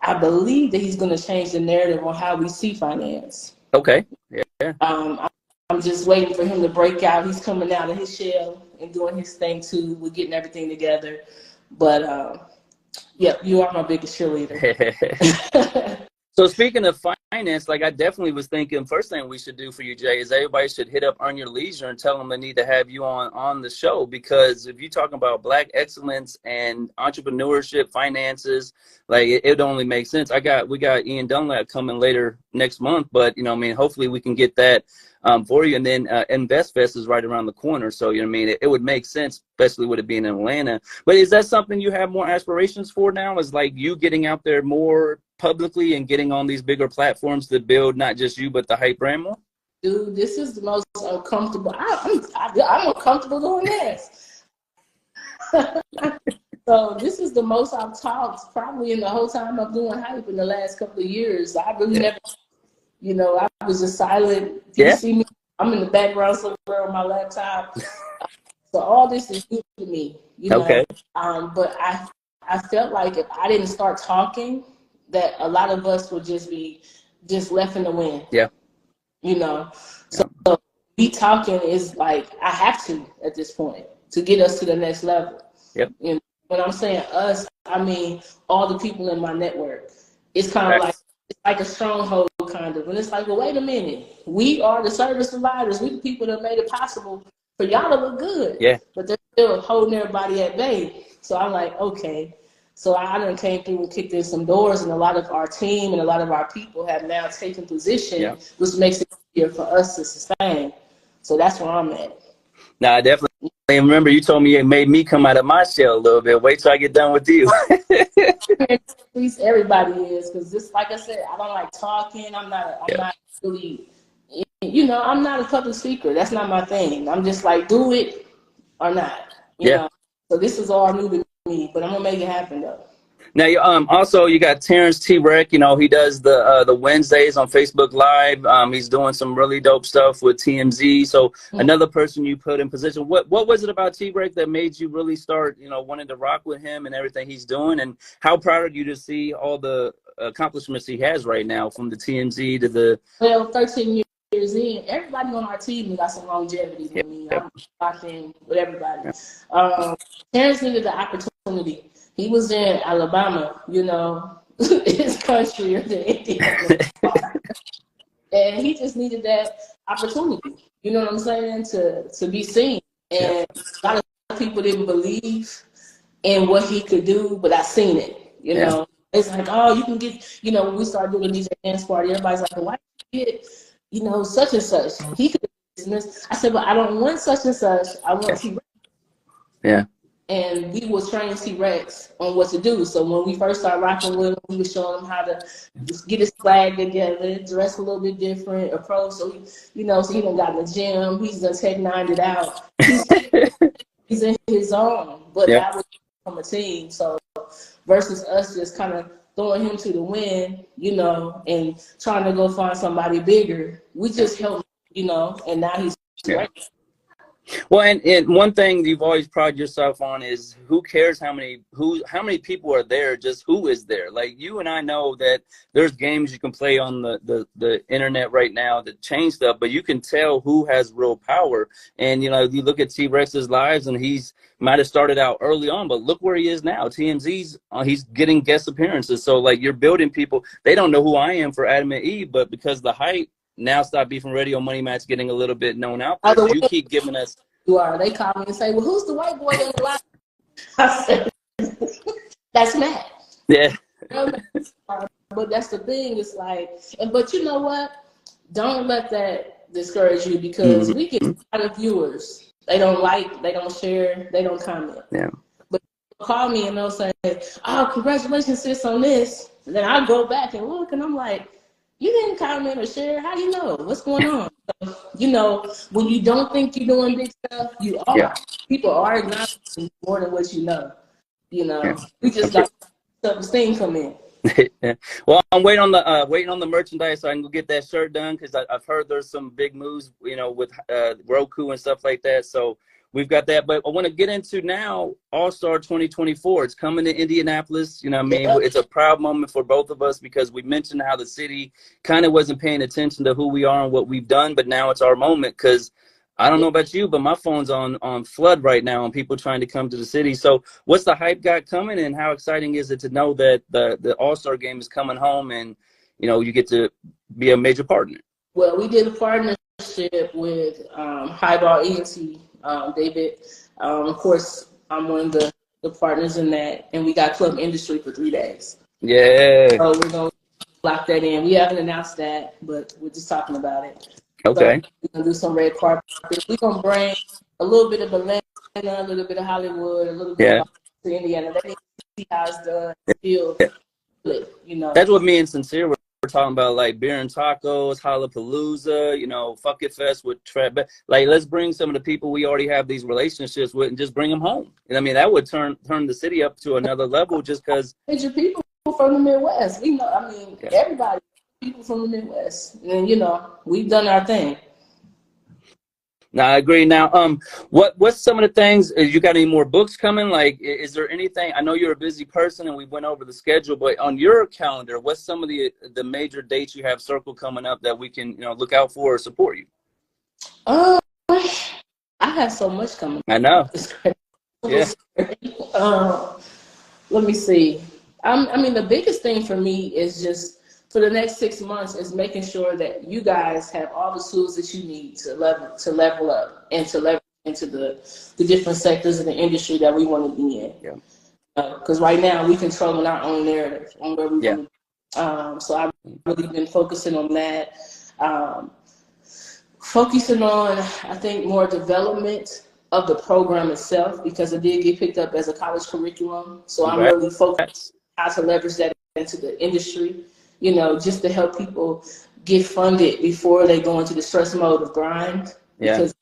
I believe that he's going to change the narrative on how we see finance. Okay. Yeah. I'm just waiting for him to break out. He's coming out of his shell and doing his thing too. We're getting everything together. But yeah, you are my biggest cheerleader. So speaking of finance, like I definitely was thinking, first thing we should do for you, Jay, is everybody should hit up Earn Your Leisure and tell them they need to have you on the show, because if you're talking about Black excellence and entrepreneurship, finances, like it only makes sense. We got Ian Dunlap coming later next month, but you know, I mean, hopefully we can get that for you. And then InvestFest is right around the corner, so you know, what I mean, it would make sense, especially with it being in Atlanta. But is that something you have more aspirations for now? Is like you getting out there more publicly and getting on these bigger platforms to build not just you but the hype brand more? Dude, this is the most uncomfortable. I'm uncomfortable doing this. So this is the most I've talked probably in the whole time I'm doing hype in the last couple of years. I really never, you know, I was just silent. You see me, I'm in the background somewhere on my laptop. So all this is new to me, you know. Okay. But I felt like if I didn't start talking, that a lot of us would just be left in the wind. Yeah. You know. So me talking is like I have to at this point to get us to the next level. Yep. You know, when I'm saying us, I mean all the people in my network. It's kind of like a stronghold kind of. And it's like, well, wait a minute. We are the service providers. We the people that made it possible for y'all to look good. Yeah. But they're still holding everybody at bay. So I'm like, okay. So I done came through and kicked in some doors, and a lot of our team and a lot of our people have now taken position, which makes it easier for us to sustain. So that's where I'm at. Nah, definitely. And remember, you told me it made me come out of my shell a little bit. Wait till I get done with you. At least everybody is, because just like I said, I don't like talking. I'm not really, you know, I'm not a public speaker. That's not my thing. I'm just like, do it or not. You know? So this is all new to me, but I'm gonna make it happen though. Now, also you got Terrence T. Reck. You know, he does the Wednesdays on Facebook Live. He's doing some really dope stuff with TMZ. So another person you put in position. What was it about T. Reck that made you really start, you know, wanting to rock with him and everything he's doing? And how proud are you to see all the accomplishments he has right now, from the TMZ to the 13 years in? Everybody on our team got some longevity than me. I'm locked in with everybody. Terrence needed the opportunity. He was in Alabama, you know, his country, or the Indiana. And he just needed that opportunity, you know what I'm saying, to be seen. And a lot of people didn't believe in what he could do, but I seen it, you know. It's like, oh, you can get, you know, when we started doing the DJ dance party, everybody's like, well, why can't you get, you know, such and such? He could do business. I said, but I don't want such and such. I want T-Rex. Yeah. And we will train T-Rex on what to do. So when we first started rocking with him, we were showing him how to get his swag together, dress a little bit different, approach. So, you know, so he done got in the gym. He's done Tech-9'd it out. He's in his own. But that was from a team. So versus us just kind of throwing him to the wind, you know, and trying to go find somebody bigger. We just helped, you know, and now he's great. Well, and one thing you've always prided yourself on is who cares how many people are there, just who is there. Like you and I know that there's games you can play on the internet right now that change stuff, but you can tell who has real power. And, you know, you look at T-Rex's lives and he's might have started out early on, but look where he is now. TMZ's, he's getting guest appearances. So like you're building people. They don't know who I am for Adam and Eve, but because the hype, now Stop Beefing Radio, Money Match getting a little bit known out there. So you keep giving us. You are. They call me and say, well, who's the white boy in the line? I said, that's Matt. Yeah. But that's the thing. It's like, but you know what? Don't let that discourage you because we get a lot of viewers. They don't like, they don't share, they don't comment. Yeah. But they'll call me and they'll say, oh, congratulations, sis, on this. And then I go back and look and I'm like, you didn't comment or share. How do you know? What's going on? So, you know, when you don't think you're doing big stuff, you are. Yeah. People are acknowledging more than what you know. You know, we just got self-esteem come in. Well, I'm waiting on the merchandise so I can go get that shirt done because I've heard there's some big moves, you know, with Roku and stuff like that. So we've got that. But I want to get into now All-Star 2024. It's coming to Indianapolis. You know what I mean? Yeah. It's a proud moment for both of us because we mentioned how the city kind of wasn't paying attention to who we are and what we've done. But now it's our moment because I don't know about you, but my phone's on flood right now on people trying to come to the city. So what's the hype got coming and how exciting is it to know that the All-Star game is coming home and, you know, you get to be a major partner? Well, we did a partnership with Highball ENT. David, of course, I'm one of the partners in that, and we got Club Industry for 3 days. Yeah. So we're going to lock that in. We haven't announced that, but we're just talking about it. Okay. So we're going to do some red carpet. We're going to bring a little bit of Atlanta, a little bit of Hollywood, a little bit of Indiana. They need to see how it's done. Feel it, you know. That's what me and Sincere were talking about, like beer and tacos, Hollapalooza, you know, Fuck It Fest with Trap. Like, let's bring some of the people we already have these relationships with and just bring them home. And I mean, that would turn the city up to another level just because. Major people from the Midwest. We know, I mean, everybody, people from the Midwest. And, you know, we've done our thing. No, I agree. Now, what's some of the things? You got any more books coming? Like, is there anything? I know you're a busy person, and we went over the schedule, but on your calendar, what's some of the major dates you have circled coming up that we can, you know, look out for or support you? I have so much coming. I know. Yeah. Let me see. I mean, the biggest thing for me is just, for the next 6 months is making sure that you guys have all the tools that you need to level up and to leverage into the different sectors of the industry that we want to be in. Yeah. Because right now we controlling our own narrative on where we want to. So I've really been focusing on that. Focusing on, I think, more development of the program itself because it did get picked up as a college curriculum. So I'm really focused on how to leverage that into the industry. You know, just to help people get funded before they go into the stress mode of grind. Yeah. Because it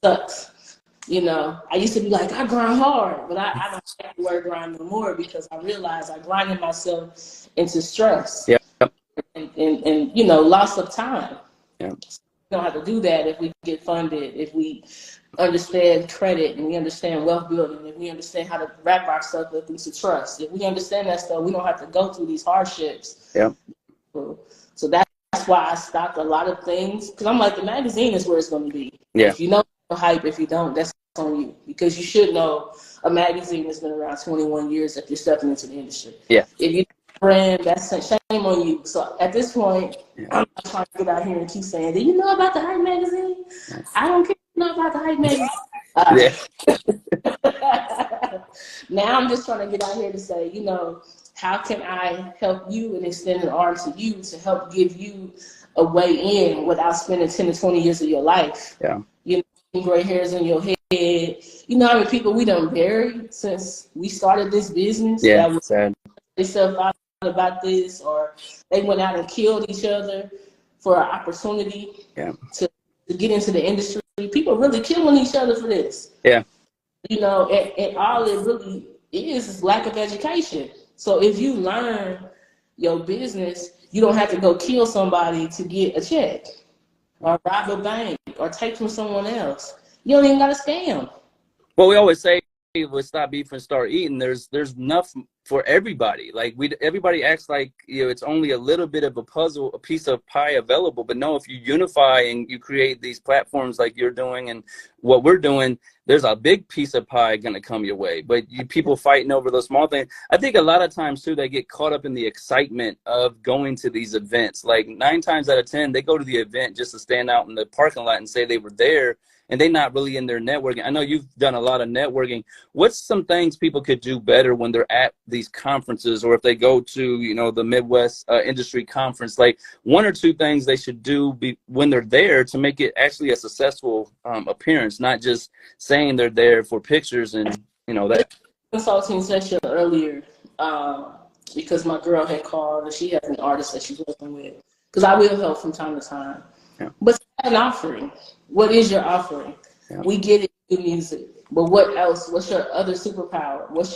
sucks. You know, I used to be like, I grind hard, but I don't have to work grind no more because I realized I grinded myself into stress. Yeah. And you know, loss of time. Yeah. So we don't have to do that if we get funded, if we understand credit and we understand wealth building, if we understand how to wrap ourselves up into trust. If we understand that stuff, we don't have to go through these hardships. Yeah. So that's why I stopped a lot of things because I'm like, the magazine is where it's going to be. Yeah. If you know the hype, if you don't, that's on you because you should know a magazine that's been around 21 years if you're stepping into the industry. Yeah. If you brand, that's shame on you. So at this point, I'm not trying to get out here and keep saying, do you know about the hype magazine? I don't care about the hype magazine. Now I'm just trying to get out here to say, you know, how can I help you and extend an arm to you to help give you a way in without spending 10 to 20 years of your life? Yeah. You know, gray hairs in your head. You know how many people we done buried since we started this business? Yeah, that was sad. They self out about this, or they went out and killed each other for an opportunity to get into the industry. People really killing each other for this. Yeah. You know, and all it really is lack of education. So if you learn your business, you don't have to go kill somebody to get a check or rob a bank or take from someone else. You don't even got to scam. Well, we always say, let's stop beef and start eating. There's enough for everybody. Like everybody acts like, you know, it's only a little bit of a puzzle, a piece of pie available. But no, if you unify and you create these platforms like you're doing and what we're doing, there's a big piece of pie gonna come your way. But people fighting over those small things. I think a lot of times too, they get caught up in the excitement of going to these events. Like 9 times out of 10, they go to the event just to stand out in the parking lot and say they were there. And they're not really in their networking. I know you've done a lot of networking. What's some things people could do better when they're at these conferences, or if they go to, you know, the Midwest Industry Conference? Like 1 or 2 things they should do when they're there to make it actually a successful appearance, not just saying they're there for pictures and, you know, that. Consulting session earlier because my girl had called and she has an artist that she's working with. Because I will help from time to time. Yeah. But an offering. What is your offering? Yeah. We get it in music, but what else? What's your other superpower? What's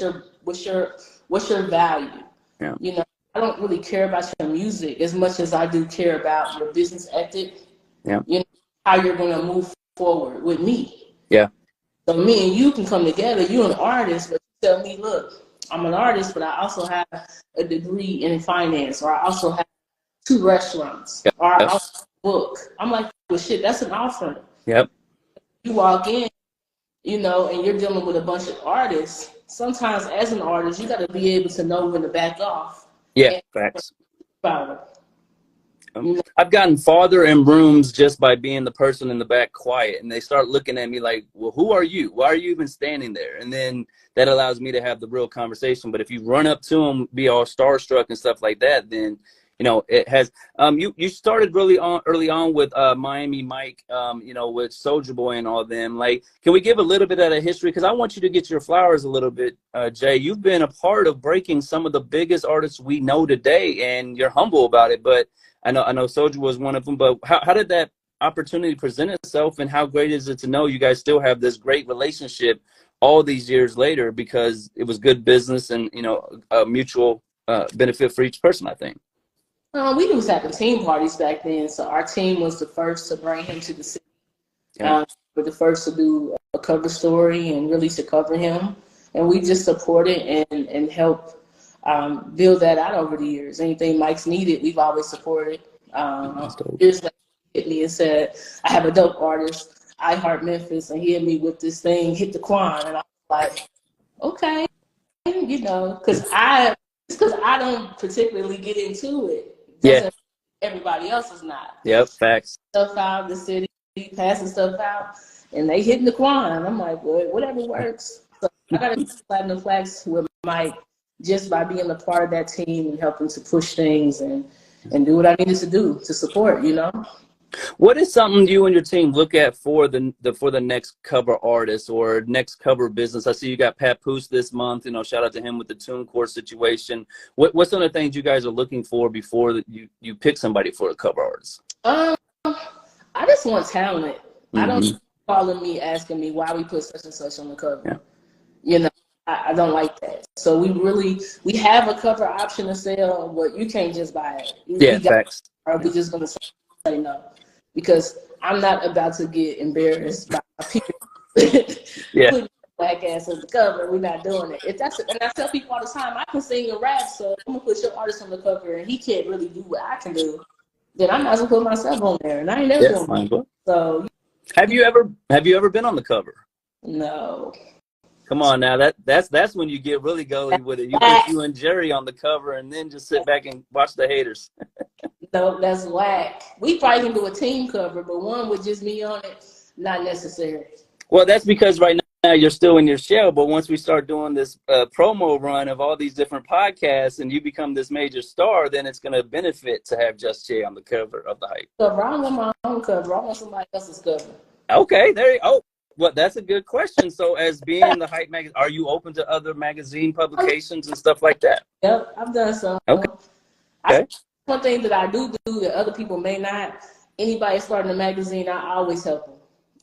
your value? Yeah. You know, I don't really care about your music as much as I do care about your business ethic. Yeah. You know, how you're going to move forward with me. Yeah. So me and you can come together. You're an artist, but you tell me, look, I'm an artist, but I also have a degree in finance, or I also have 2 restaurants, yep. Or I also have a book. I'm like, well, shit, that's an offering. Yep. You walk in, you know, and you're dealing with a bunch of artists. Sometimes as an artist, you got to be able to know when to back off. Yeah, facts. I've gotten farther in rooms just by being the person in the back quiet, and they start looking at me like, well, who are you? Why are you even standing there? And then that allows me to have the real conversation. But if you run up to them, be all starstruck and stuff like that, then, you know, it has, you started really early on with Miami Mike, you know, with Soulja Boy and all them. Like, can we give a little bit of the history? Because I want you to get your flowers a little bit, Jay. You've been a part of breaking some of the biggest artists we know today, and you're humble about it. But I know Soulja was one of them. But how did that opportunity present itself, and how great is it to know you guys still have this great relationship all these years later, because it was good business and, you know, a mutual benefit for each person, I think. We was having team parties back then, so our team was the first to bring him to the city. Yeah. We're the first to do a cover story and really to cover him, and we just supported and helped build that out over the years. Anything Mike's needed, we've always supported. Years later, he hit me and said, "I have a dope artist, I Heart Memphis," and he hit me with this thing, "Hit the Quan," and I was like, "Okay," you know, because I don't particularly get into it. Yeah. Everybody else is not. Yep, facts. Stuff out the city, passing stuff out, and they hitting the Quan. I'm like, well, whatever works. So I got to platinum flags with Mike just by being a part of that team and helping to push things and do what I needed to do to support, you know. What is something you and your team look at for the next cover artist or next cover business? I see you got Papoose this month. You know, shout out to him with the TuneCore situation. What's some of the things you guys are looking for before you pick somebody for a cover artist? I just want talent. Mm-hmm. I don't calling me asking me why we put such and such on the cover. Yeah. You know, I don't like that. So we have a cover option to sell, but you can't just buy it. Yeah, facts. Or we just gonna say no. Because I'm not about to get embarrassed by people putting black ass on the cover. We're not doing it. And I tell people all the time, I can sing and rap, so I'm gonna put your artist on the cover, and he can't really do what I can do. Then I might as well put myself on there, and I ain't never doing it. So, have you ever been on the cover? No. Come on now, that's when you get really gully with it. You put you and Jerry on the cover, and then just sit back and watch the haters. No, that's whack. We probably can do a team cover, but one with just me on it, not necessary. Well, that's because right now you're still in your shell, but once we start doing this promo run of all these different podcasts and you become this major star, then it's going to benefit to have Jus Jay on the cover of the Hype. I don't want my own cover. I want somebody else's cover. Okay, there you go. Well, that's a good question. So as being the Hype magazine, are you open to other magazine publications and stuff like that? Yep, I've done some. Okay. One thing that I do that other people may not, anybody starting a magazine, I always help them.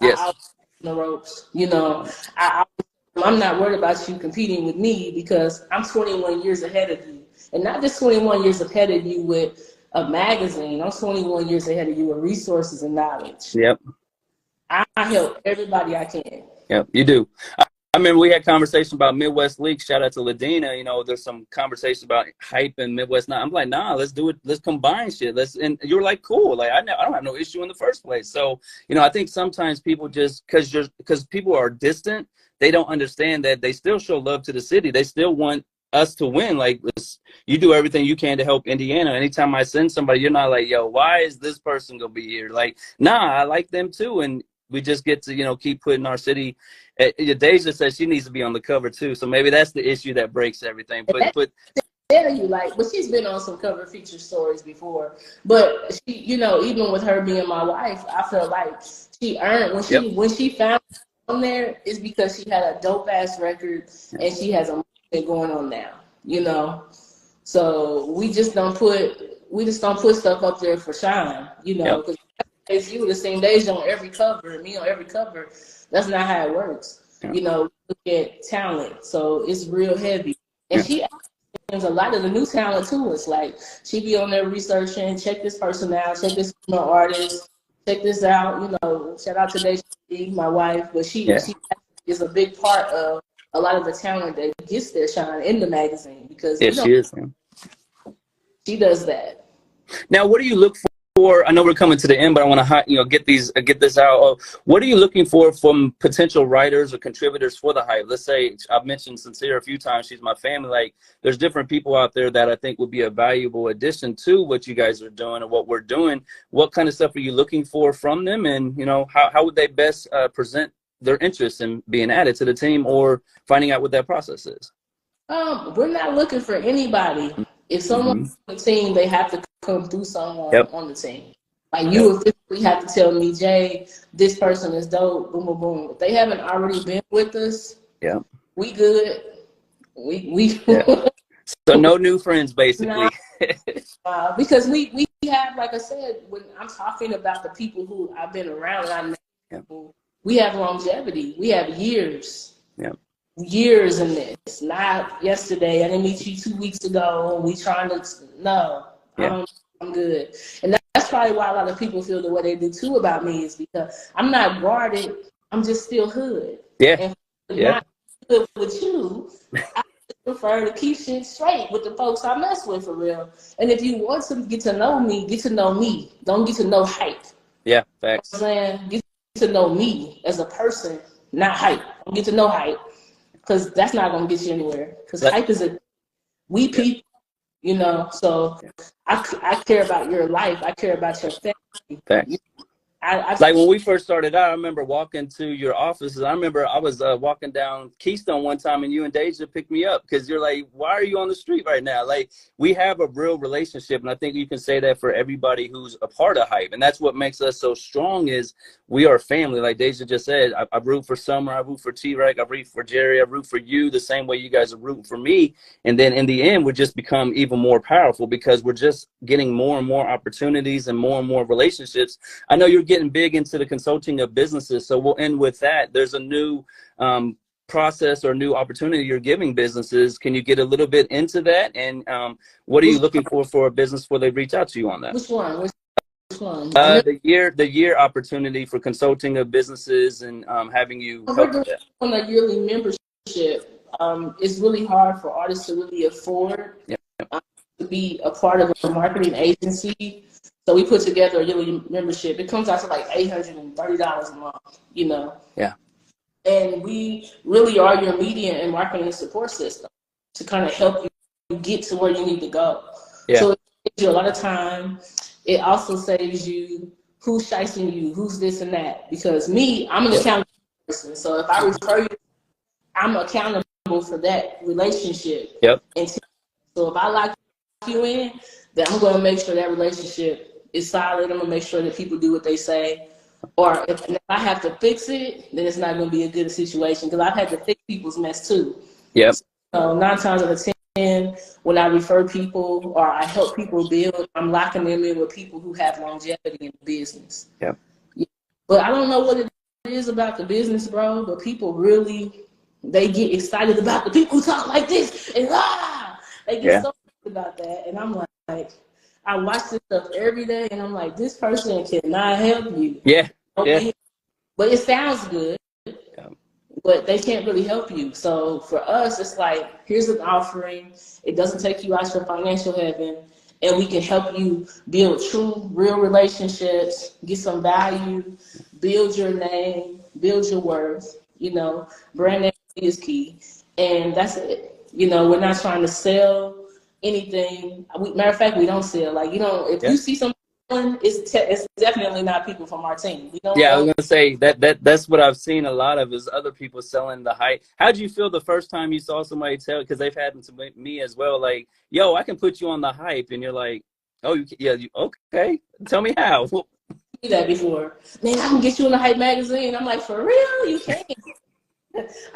Yes. I always the ropes. You know, I'm not worried about you competing with me because I'm 21 years ahead of you. And not just 21 years ahead of you with a magazine. I'm 21 years ahead of you with resources and knowledge. Yep. I help everybody I can. Yep, you do. I remember we had conversation about Midwest League. Shout out to Ladina. You know, there's some conversation about hype and Midwest. Now I'm like, nah, let's do it. Let's combine shit. And you're like, cool. Like I don't have no issue in the first place. So, you know, I think sometimes people just because people are distant, they don't understand that they still show love to the city. They still want us to win. Like you do everything you can to help Indiana. Anytime I send somebody, you're not like, yo, why is this person gonna be here? Like, nah, I like them too. And we just get to, you know, keep putting our city. Deja says she needs to be on the cover too, so maybe that's the issue that breaks everything. But tell you, like, but she's been on some cover feature stories before. But she, you know, even with her being my wife, I feel like she earned when she found on there is because she had a dope ass record and she has a movement going on now. You know, so we just don't put stuff up there for shine. You know, because it's you the same Deja on every cover and me on every cover. That's not how it works. You know, look at talent. So it's real heavy. And she brings a lot of the new talent to us. Like, she be on there researching, check this person out, check this artist, check this out. You know, shout out to Deja, my wife. But she is a big part of a lot of the talent that gets their shine in the magazine. Because she is. She does that. Now, what do you look for? I know we're coming to the end, but I want to, get this out. What are you looking for from potential writers or contributors for the hype? Let's say I've mentioned Sincere a few times. She's my family. Like, there's different people out there that I think would be a valuable addition to what you guys are doing and what we're doing. What kind of stuff are you looking for from them? And, you know, how would they best present their interest in being added to the team or finding out what that process is? We're not looking for anybody. If someone's on the team, they have to come through someone on the team. Like, you officially have to tell me, Jay, this person is dope, boom, boom, boom. If they haven't already been with us, we good. We So no new friends, basically. Because we have, like I said, when I'm talking about the people who I've been around, and I know people, we have longevity. We have years. Years in this, not yesterday. I didn't meet you 2 weeks ago. We trying to I'm good, and that's probably why a lot of people feel the way they do too about me, is because I'm not guarded. I'm just still hood. And not good with you. I prefer to keep shit straight with the folks I mess with for real. And if you want to get to know me, get to know me. Don't get to know hype. Yeah, facts. You know what I'm saying? Get to know me as a person, not hype. Don't get to know hype. Because that's not going to get you anywhere. Because hype is we people, you know. So I care about your life. I care about your family. Thanks. Like when we first started out, I remember walking to your offices. I remember I was walking down Keystone one time and you and Deja picked me up because you're like, why are you on the street right now? Like, we have a real relationship. And I think you can say that for everybody who's a part of hype. And that's what makes us so strong, is we are family. Like Deja just said, I root for Summer. I root for T-Rec. I root for Jerry. I root for you the same way you guys are rooting for me. And then in the end, we just become even more powerful because we're just getting more and more opportunities and more relationships. I know you're getting big into the consulting of businesses, so we'll end with that. There's a new process or new opportunity you're giving businesses. Can you get a little bit into that? And what are you looking for a business before they reach out to you on that? Which one? Which one? The year opportunity for consulting of businesses and having you help with that. On a yearly membership, it's really hard for artists to really afford to be a part of a marketing agency. So we put together a yearly membership. It comes out to like $830 a month, you know. Yeah. And we really are your media and marketing support system to kind of help you get to where you need to go. Yeah. So it saves you a lot of time. It also saves you who's shicing you, who's this and that. Because me, I'm an accountable person. So if I refer you, I'm accountable for that relationship. Yep. And so if I lock you in, then I'm going to make sure that relationship is solid. I'm going to make sure that people do what they say. Or if I have to fix it, then it's not going to be a good situation, because I've had to fix people's mess too. Yep. So 9 times out of 10, when I refer people or I help people build, I'm locking them in with people who have longevity in the business. Yep. Yeah. But I don't know what it is about the business, bro, but people really, they get excited about the people who talk like this. And they get so excited about that. And I'm like, I watch this stuff every day, and I'm like, this person cannot help you. Yeah. But but it sounds good, Yeah. but they can't really help you. So for us, it's like, here's an offering. It doesn't take you out your financial heaven, and we can help you build true, real relationships, get some value, build your name, build your worth. You know, brand name is key, and that's it. You know, we're not trying to sell anything. Matter of fact, we don't sell. Like, you know, if Yeah. you see something, it's definitely not people from our team. We don't Yeah, I was know. gonna say that's what I've seen a lot of is other people selling the hype. How'd you feel the first time you saw somebody tell? Because they've happened to me as well. Like, yo, I can put you on the hype, and you're like, oh, yeah, okay. Tell me how. Do that before. Man, I can get you in the Hype magazine. I'm like, for real? You can't.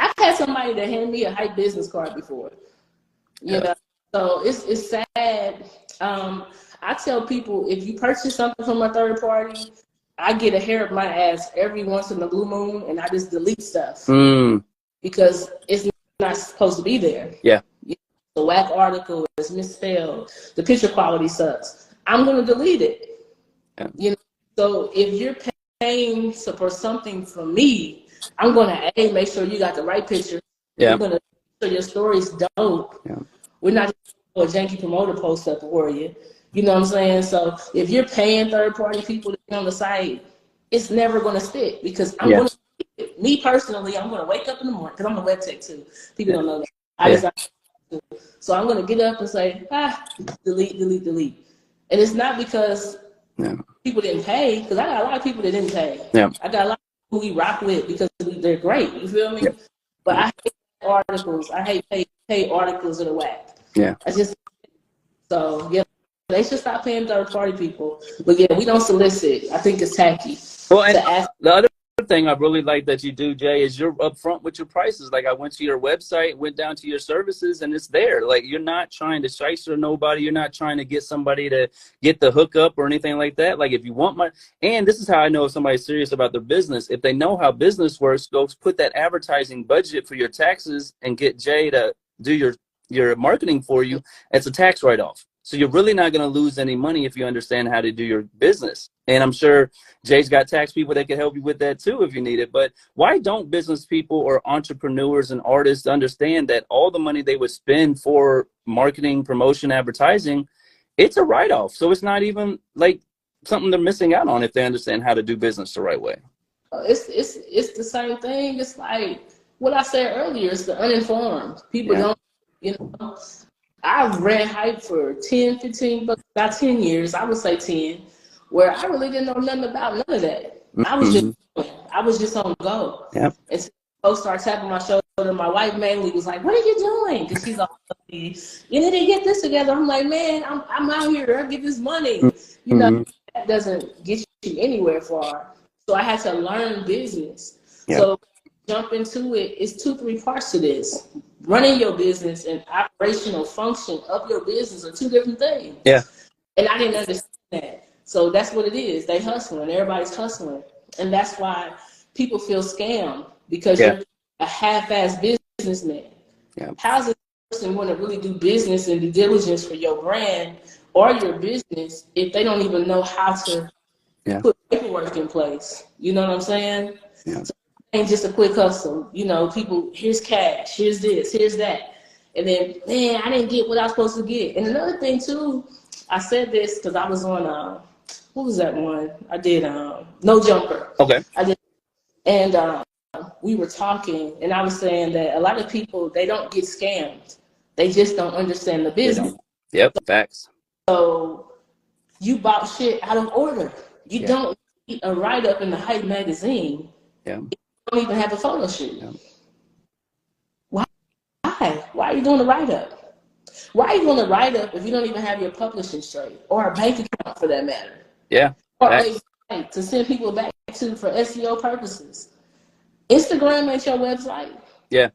I've had somebody to hand me a Hype business card before. You Yeah. know, so it's sad. I tell people, if you purchase something from a third party, I get a hair up my ass every once in the blue moon, and I just delete stuff because it's not supposed to be there. Yeah. The whack article is misspelled. The picture quality sucks. I'm gonna delete it. Yeah. You know, so if you're paying for something from me, I'm gonna make sure you got the right picture. Yeah. We're gonna make sure your story's dope. Yeah. We're not just gonna put a janky promoter post up for you. You know what I'm saying? So if you're paying third party people to be on the site, it's never gonna stick because I'm gonna. Me personally, I'm gonna wake up in the morning because I'm a web tech too. People don't know that. I design. So I'm gonna get up and say, delete, delete, delete. And it's not because people didn't pay, because I got a lot of people that didn't pay. Yeah. I got a lot of people who we rock with because they're great. You feel me? Yeah. But I hate articles. I hate paid articles that are whack. Yeah. So yeah, they should stop paying third party people. But yeah, we don't solicit. I think it's tacky. Well, and the other thing I really like that you do, Jay, is you're upfront with your prices. Like, I went to your website, went down to your services, and it's there. Like, you're not trying to shyster nobody. You're not trying to get somebody to get the hookup or anything like that. Like, if you want and this is how I know if somebody's serious about their business. If they know how business works, go put that advertising budget for your taxes and get Jay to do your marketing for you. It's a tax write-off. So you're really not going to lose any money if you understand how to do your business. And I'm sure Jay's got tax people that can help you with that too if you need it. But why don't business people or entrepreneurs and artists understand that all the money they would spend for marketing, promotion, advertising, it's a write-off. So it's not even like something they're missing out on if they understand how to do business the right way. It's the same thing. It's like what I said earlier. It's the uninformed. People don't, you know. I've ran hype for 10, 15, but about 10 years, I would say 10, where I really didn't know nothing about none of that. I was just on go. Yep. And so folks started tapping my shoulder. My wife mainly was like, "What are you doing?" Because she's all, "You need to get this together." I'm like, "Man, I'm out here. I get this money." You know, that doesn't get you anywhere far. So I had to learn business. Yep. So jump into it. It's 2-3 parts to this. Running your business and operational function of your business are two different things. Yeah. And I didn't understand that. So that's what it is. They hustling. Everybody's hustling. And that's why people feel scammed because you're a half-assed businessman. Yeah. How's a person going to really do business and due diligence for your brand or your business if they don't even know how to put paperwork in place? You know what I'm saying? Yeah. So ain't just a quick hustle. You know, people, here's cash, here's this, here's that. And then, man, I didn't get what I was supposed to get. And another thing, too, I said this because I was on, what was that one? I did No Jumper. Okay. I did. And we were talking, and I was saying that a lot of people, they don't get scammed. They just don't understand the business. Yep, facts. So you bought shit out of order. You don't need a write-up in the Hype magazine. Yeah. Don't even have a photo shoot. Yeah. Why? Why are you doing a write-up? Why are you doing a write-up if you don't even have your publishing straight or a bank account for that matter? Yeah. Or a site to send people back to for SEO purposes. Instagram ain't your website. Yeah.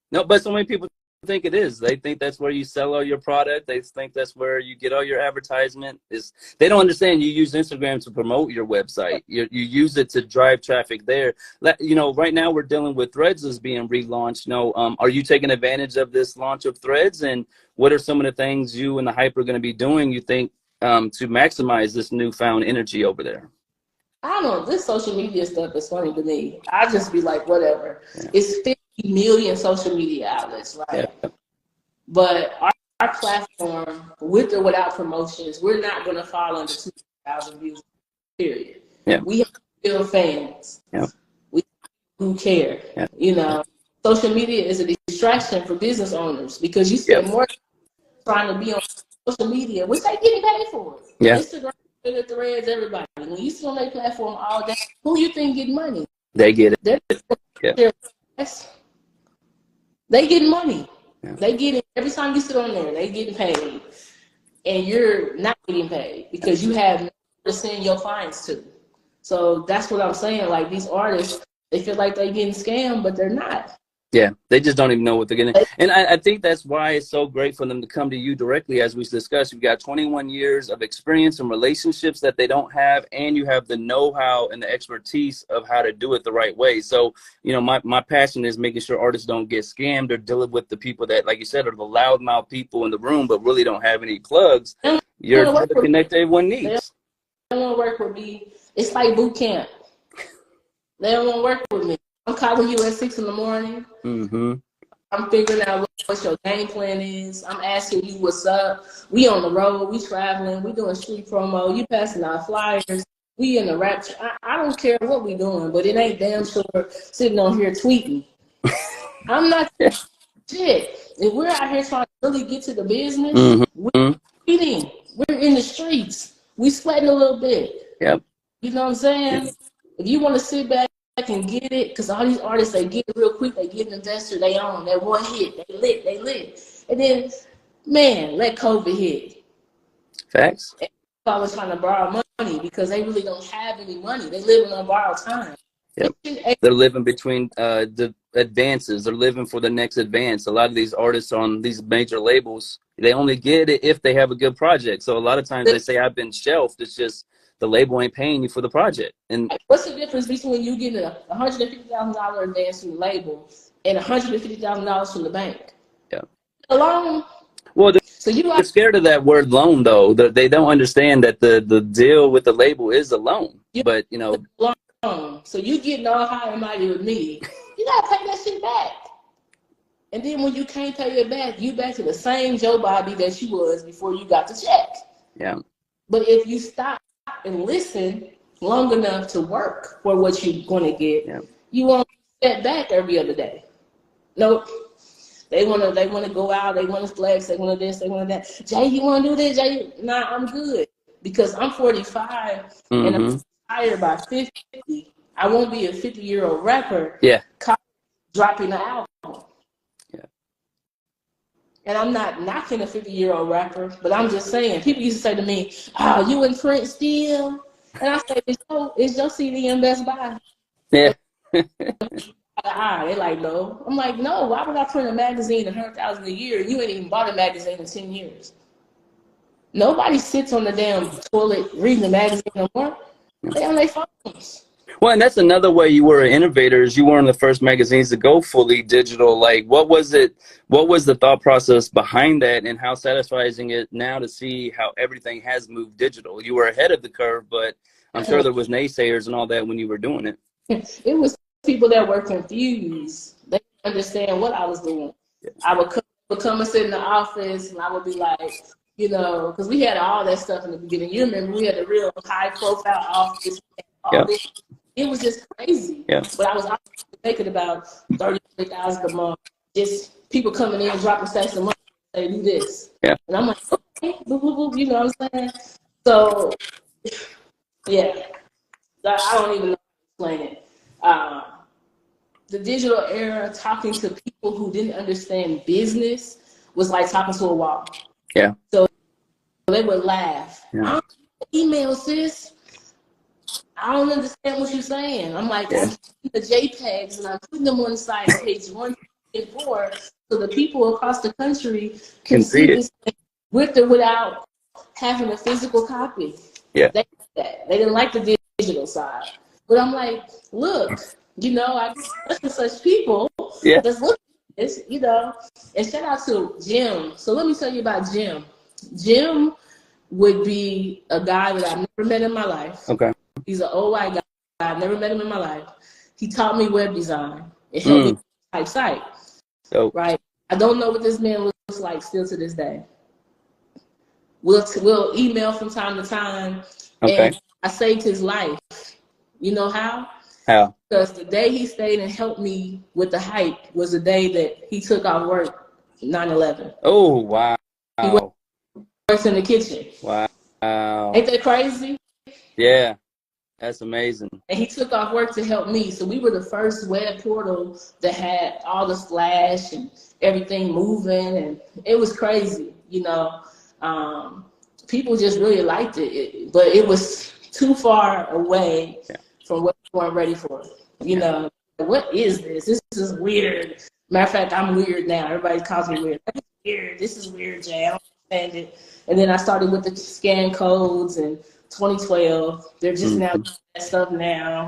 No, but so many people think it is. They think that's where you sell all your product. They think that's where you get all your advertisement. They don't understand you use Instagram to promote your website. You use it to drive traffic there. You know, right now we're dealing with Threads is being relaunched. You know, are you taking advantage of this launch of Threads? And what are some of the things you and the Hype are going to be doing, you think, to maximize this newfound energy over there? I don't know, this social media stuff is funny to me. I just be like, whatever. Yeah. It's 50 million social media outlets, right? Yeah. But our platform, with or without promotions, we're not going to fall under 2,000 views, period. Yeah. We have real fans. Yeah. We who care. Yeah. You know, social media is a distraction for business owners because you spend more time trying to be on social media, which they getting paid for. Yeah. Instagram, Twitter, Threads, everybody. When you sit on their platform all day, who you think get money? They get it. Yeah. They get money. Yeah. They get it every time you sit on there. They getting paid, and you're not getting paid because you have nowhere to send your clients to. So that's what I'm saying. Like these artists, they feel like they're getting scammed, but they're not. Yeah, they just don't even know what they're getting. And I think that's why it's so great for them to come to you directly. As we discussed, you've got 21 years of experience and relationships that they don't have, and you have the know-how and the expertise of how to do it the right way. So, you know, my passion is making sure artists don't get scammed or dealing with the people that, like you said, are the loudmouth people in the room, but really don't have any plugs. You're the connect everyone needs. They don't want to work with me. It's like boot camp. They don't want to work with me. I'm calling you at 6 in the morning. Mm-hmm. I'm figuring out what your game plan is. I'm asking you what's up. We on the road. We traveling. We doing street promo. You passing out flyers. We in the rap. I don't care what we doing, but it ain't damn sure sitting on here tweeting. I'm not shit. If we're out here trying to really get to the business, we're tweeting. We're in the streets. We sweating a little bit. Yep. You know what I'm saying? Yep. If you want to sit back and get it, because all these artists, they get it real quick, they get an investor, they own, that one hit, they lit. And then, man, let COVID hit. Facts. And people always trying to borrow money because they really don't have any money. They living on borrowed time. Yep. They're living between the advances. They're living for the next advance. A lot of these artists on these major labels, they only get it if they have a good project. So a lot of times they say, I've been shelved. It's just the label ain't paying you for the project. And what's the difference between you getting a $150,000 advance from the label and $150,000 from the bank? Yeah. A loan. Well, they're scared of that word loan, though. They don't understand that the deal with the label is a loan. But, you know. Loan. So you getting all high and mighty with me. You got to pay that shit back. And then when you can't pay it back, you back to the same Joe Bobby that you was before you got the check. Yeah. But if you stop and listen long enough to work for what you're going to get, you won't step back every other day. Nope. They want to go out. They want to flex. They want to this. They want to that. Jay, you want to do this? Jay, nah, I'm good because I'm 45 and I'm retired by 50. I won't be a 50-year-old rapper. Yeah. Dropping an album. Yeah. And I'm not knocking a 50-year-old rapper, but I'm just saying. People used to say to me, "Oh, you in print still?" And I say, "Is your CD in Best Buy?" Yeah. They like, no. I'm like, no. Why would I print a magazine $100,000 a year? You ain't even bought a magazine in 10 years. Nobody sits on the damn toilet reading the magazine no more. They on their phones. Well, and that's another way you were an innovator is you were one of the first magazines to go fully digital. Like, what was it? What was the thought process behind that, and how satisfying it now to see how everything has moved digital? You were ahead of the curve, but I'm sure there was naysayers and all that when you were doing it. It was people that were confused. They didn't understand what I was doing. Yeah. I would come and sit in the office, and I would be like, you know, because we had all that stuff in the beginning. You remember we had a real high-profile office. It was just crazy. Yeah. But I was making about $30,000 a month. Just people coming in, dropping stacks of money, say, do this. Yeah. And I'm like, okay, boop, boop, boop, you know what I'm saying? So, yeah. I don't even know how to explain it. The digital era, talking to people who didn't understand business was like talking to a wall. Yeah. So they would laugh. Yeah. I don't email, sis. I don't understand what you're saying. I'm like, I'm taking the JPEGs and I'm putting them on the side of page 1 and 4 so the people across the country can see this with or without having a physical copy. Yeah. They didn't like the digital side. But I'm like, look, you know, I get such people that's looking at this, you know. And shout out to Jim. So let me tell you about Jim. Jim would be a guy that I've never met in my life. Okay. He's an old white guy. I've never met him in my life. He taught me web design. It helped me type site. So, right. I don't know what this man looks like still to this day. We'll email from time to time. okay. And I saved his life. You know how? How? Because the day he stayed and helped me with the hype was the day that he took off work, 9/11. Oh, wow. He works in the kitchen. Wow. Ain't that crazy? Yeah, that's amazing. And he took off work to help me. So we were the first web portal that had all the Flash and everything moving. And it was crazy, you know. People just really liked it. But it was too far away from what we weren't ready for. You know, what is this? This is weird. Matter of fact, I'm weird now. Everybody calls me weird. This is weird. This is weird, Jay. I don't understand it. And then I started with the scan codes in 2012. They're just now doing that stuff now.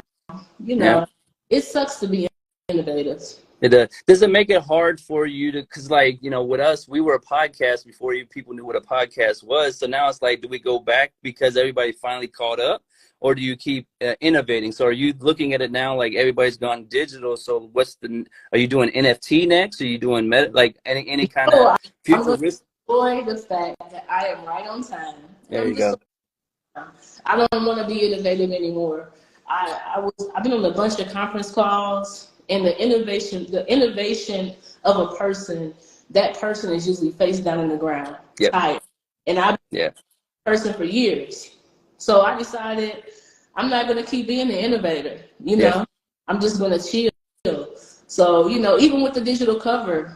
You know, it sucks to be innovative. Does it make it hard for you to, because like, you know, with us, we were a podcast before people knew what a podcast was. So now it's like, do we go back because everybody finally caught up? Or do you keep innovating? So are you looking at it now like everybody's gone digital? So are you doing NFT next? Are you doing like any kind of futuristic? Enjoy the fact that I am right on time. There you go. I don't want to be innovative anymore. I've been on a bunch of conference calls, and the innovation of a person, that person is usually face down in the ground, tired. And I've been a person for years. So I decided I'm not going to keep being an innovator. You know, I'm just going to chill. So, you know, even with the digital cover,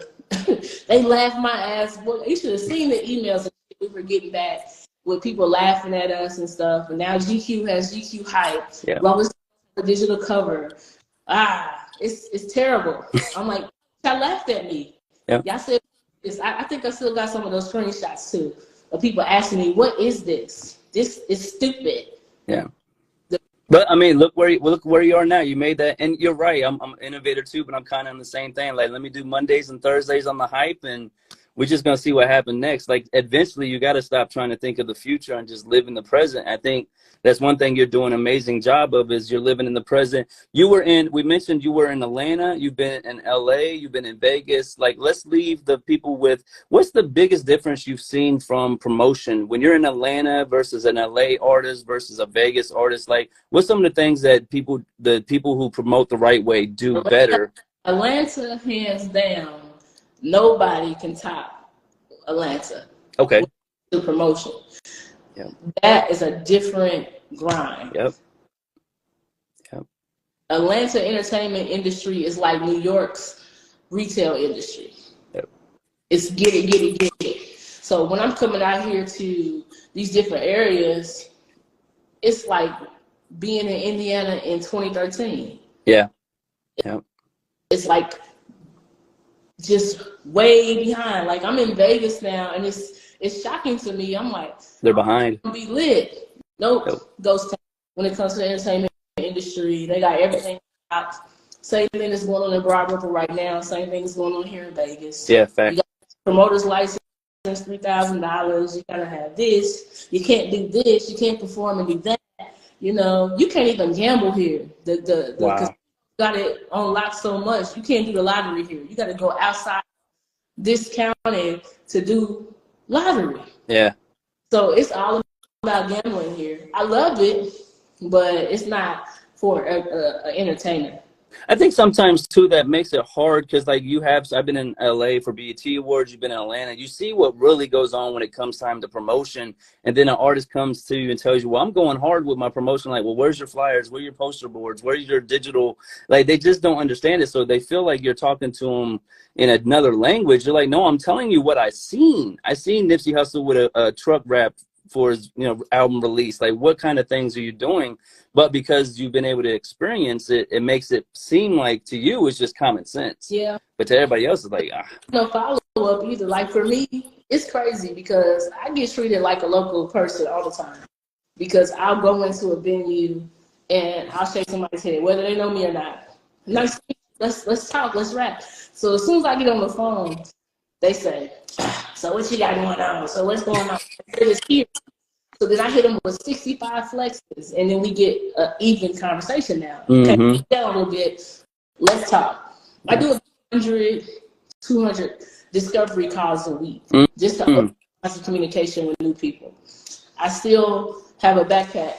they laughed my ass. Boy, you should have seen the emails that we were getting back with people laughing at us and stuff. And now GQ has GQ hype. What was the digital cover? It's terrible. I'm like, y'all laughed at me. Y'all said this. I think I still got some of those screenshots too of people asking me, what is this? This is stupid. Yeah. But I mean, look where you are now. You made that, and you're right. I'm an innovator too, but I'm kind of on the same thing. Like, let me do Mondays and Thursdays on the hype, and we're just gonna see what happens next. Like, eventually, you got to stop trying to think of the future and just live in the present. I think that's one thing you're doing an amazing job of, is you're living in the present. We mentioned you were in Atlanta, you've been in LA, you've been in Vegas. Like, let's leave the people with, what's the biggest difference you've seen from promotion when you're in Atlanta versus an LA artist versus a Vegas artist? Like, what's some of the things that the people who promote the right way do better? Atlanta, hands down, nobody can top Atlanta. Okay. The promotion. That is a different grind. Atlanta entertainment industry is like New York's retail industry. It's get it. So when I'm coming out here to these different areas, it's like being in Indiana in 2013. It's like just way behind. Like, I'm in Vegas now, and it's shocking to me. I'm like, they're behind. Be lit. Nope. Ghost town. When it comes to the entertainment industry, they got everything out. Same thing is going on in Broad Ripple right now. Same thing is going on here in Vegas. Yeah, fact. You got promoter's license, $3,000. You gotta have this. You can't do this. You can't perform and do that. You know, you can't even gamble here. Wow. Got it on lock so much. You can't do the lottery here. You got to go outside this county to do lottery. Yeah. So it's all about gambling here. I love it, but it's not for an entertainer. I think sometimes too that makes it hard because like I've been in LA for BET Awards, you've been in Atlanta, you see what really goes on when it comes time to promotion, and then an artist comes to you and tells you, well, I'm going hard with my promotion. Like, well, where's your flyers? Where are your poster boards? Where's your digital? Like, they just don't understand it, so they feel like you're talking to them in another language. You're like, no, I'm telling you what I seen Nipsey Hussle with a truck wrap for his album release. Like, what kind of things are you doing? But because you've been able to experience it, it makes it seem like to you it's just common sense. Yeah. But to everybody else, it's like, no follow up either. Like, for me, it's crazy because I get treated like a local person all the time. Because I'll go into a venue and I'll shake somebody's head, whether they know me or not. Nice, let's talk, let's rap. So as soon as I get on the phone, they say, so what you got going on? So what's going on? It is here. So then I hit them with 65 flexes, and then we get an even conversation now. Mm-hmm. Okay, down a little bit. Let's talk. I do 100, 200 discovery calls a week, just to open communication with new people. I still have a backpack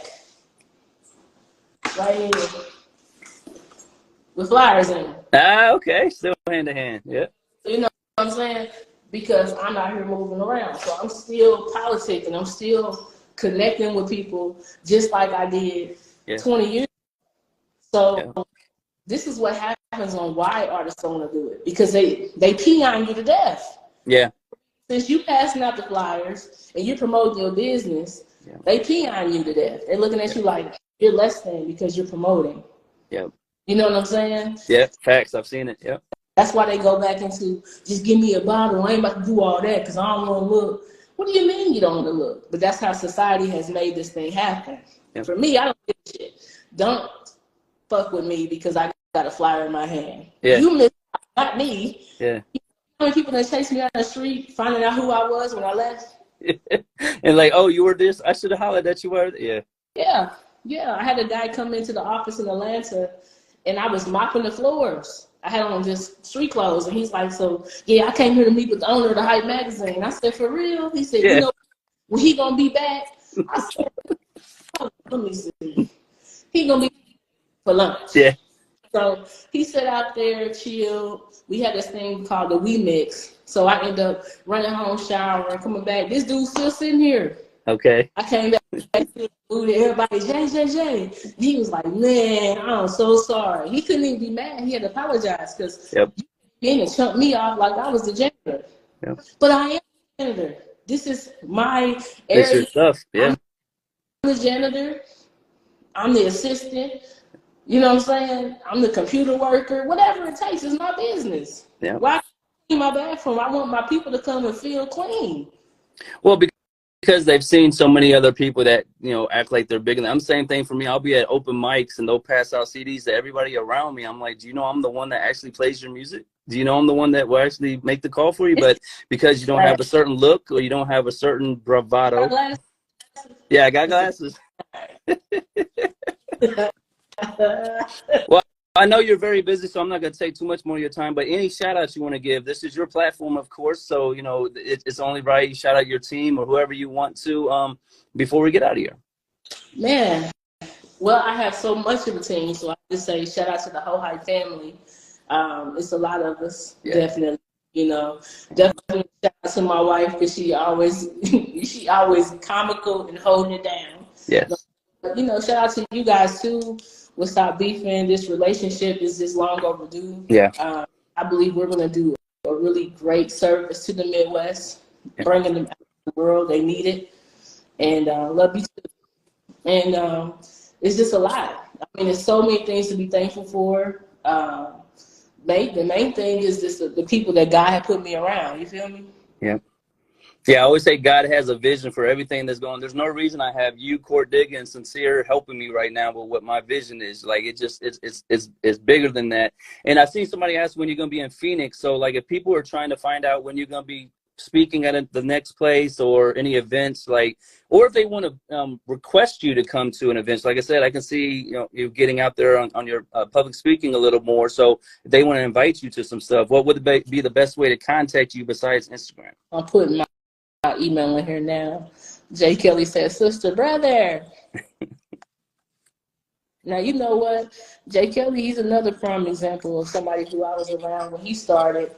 right here with flyers in it. Ah, okay. Still hand to hand. Yeah. So, you know what I'm saying? Because I'm out here moving around. So I'm still politicking. I'm still connecting with people just like I did 20 years ago. So this is what happens on why artists don't want to do it. Because they pee on you to death. Yeah. Since you passing out the flyers and you're promoting your business, they pee on you to death. They're looking at you like you're less than because you're promoting. Yep. You know what I'm saying? Yeah, facts. I've seen it. Yep. That's why they go back into, just give me a bottle. I ain't about to do all that because I don't want to look. What do you mean you don't want to look? But that's how society has made this thing happen. Yep. For me, I don't give a shit. Don't fuck with me because I got a flyer in my hand. Yeah. You miss, not me. Yeah. You know how many people that chased me on the street, finding out who I was when I left? And like, oh, you were this? I should have hollered that you were. Yeah. Yeah. Yeah. I had a guy come into the office in Atlanta, and I was mopping the floors. I had on just street clothes, and he's like, so, yeah, I came here to meet with the owner of the Hype magazine. I said, for real? He said, you know, when he gonna be back? I said, oh, let me see. He gonna be for lunch. Yeah. So he sat out there, chilled. We had this thing called the We Mix. So I ended up running home, showering, coming back. This dude's still sitting here. Okay. I came back to the food, and everybody, Jay. He was like, man, I'm so sorry. He couldn't even be mad. He had to apologize because you came and chunked me off like I was the janitor. Yep. But I am the janitor. This is my area. It's your stuff. Yeah. I'm the janitor. I'm the assistant. You know what I'm saying? I'm the computer worker. Whatever it takes is my business. Yeah. Why clean my bathroom? I want my people to come and feel clean. Well, because they've seen so many other people that, you know, act like they're bigger than them. Same thing for me. I'll be at open mics and they'll pass out CDs to everybody around me. I'm like, do you know I'm the one that actually plays your music? Do you know I'm the one that will actually make the call for you? But because you don't have a certain look or you don't have a certain bravado. Yeah, I got glasses. Well, I know you're very busy, so I'm not going to take too much more of your time, but any shout outs you want to give, this is your platform, of course. So, you know, it's only right you shout out your team or whoever you want to before we get out of here. Man, well, I have so much of a team, so I just say shout out to the whole Hype family. It's a lot of us, definitely. You know, definitely shout out to my wife because she always comical and holding it down. Yes. But, you know, shout out to you guys too. We'll stop beefing. This relationship is just long overdue. Yeah. I believe we're going to do a really great service to the Midwest, bringing them out to the world. They need it. And love you too. And it's just a lot. I mean, there's so many things to be thankful for. The main thing is just the people that God had put me around. You feel me? Yeah. Yeah, I always say God has a vision for everything that's going. There's no reason I have you, Court Digga, and Sincere helping me right now with what my vision is. Like it's bigger than that. And I see somebody ask when you're going to be in Phoenix. So like if people are trying to find out when you're going to be speaking at the next place or any events, like, or if they want to request you to come to an event, so like I said, I can see you getting out there on your public speaking a little more. So if they want to invite you to some stuff, what would be the best way to contact you besides Instagram? I'm putting my email in here now. Jay Kelly says, sister, brother. Now, you know what? Jay Kelly, he's another prime example of somebody who I was around when he started.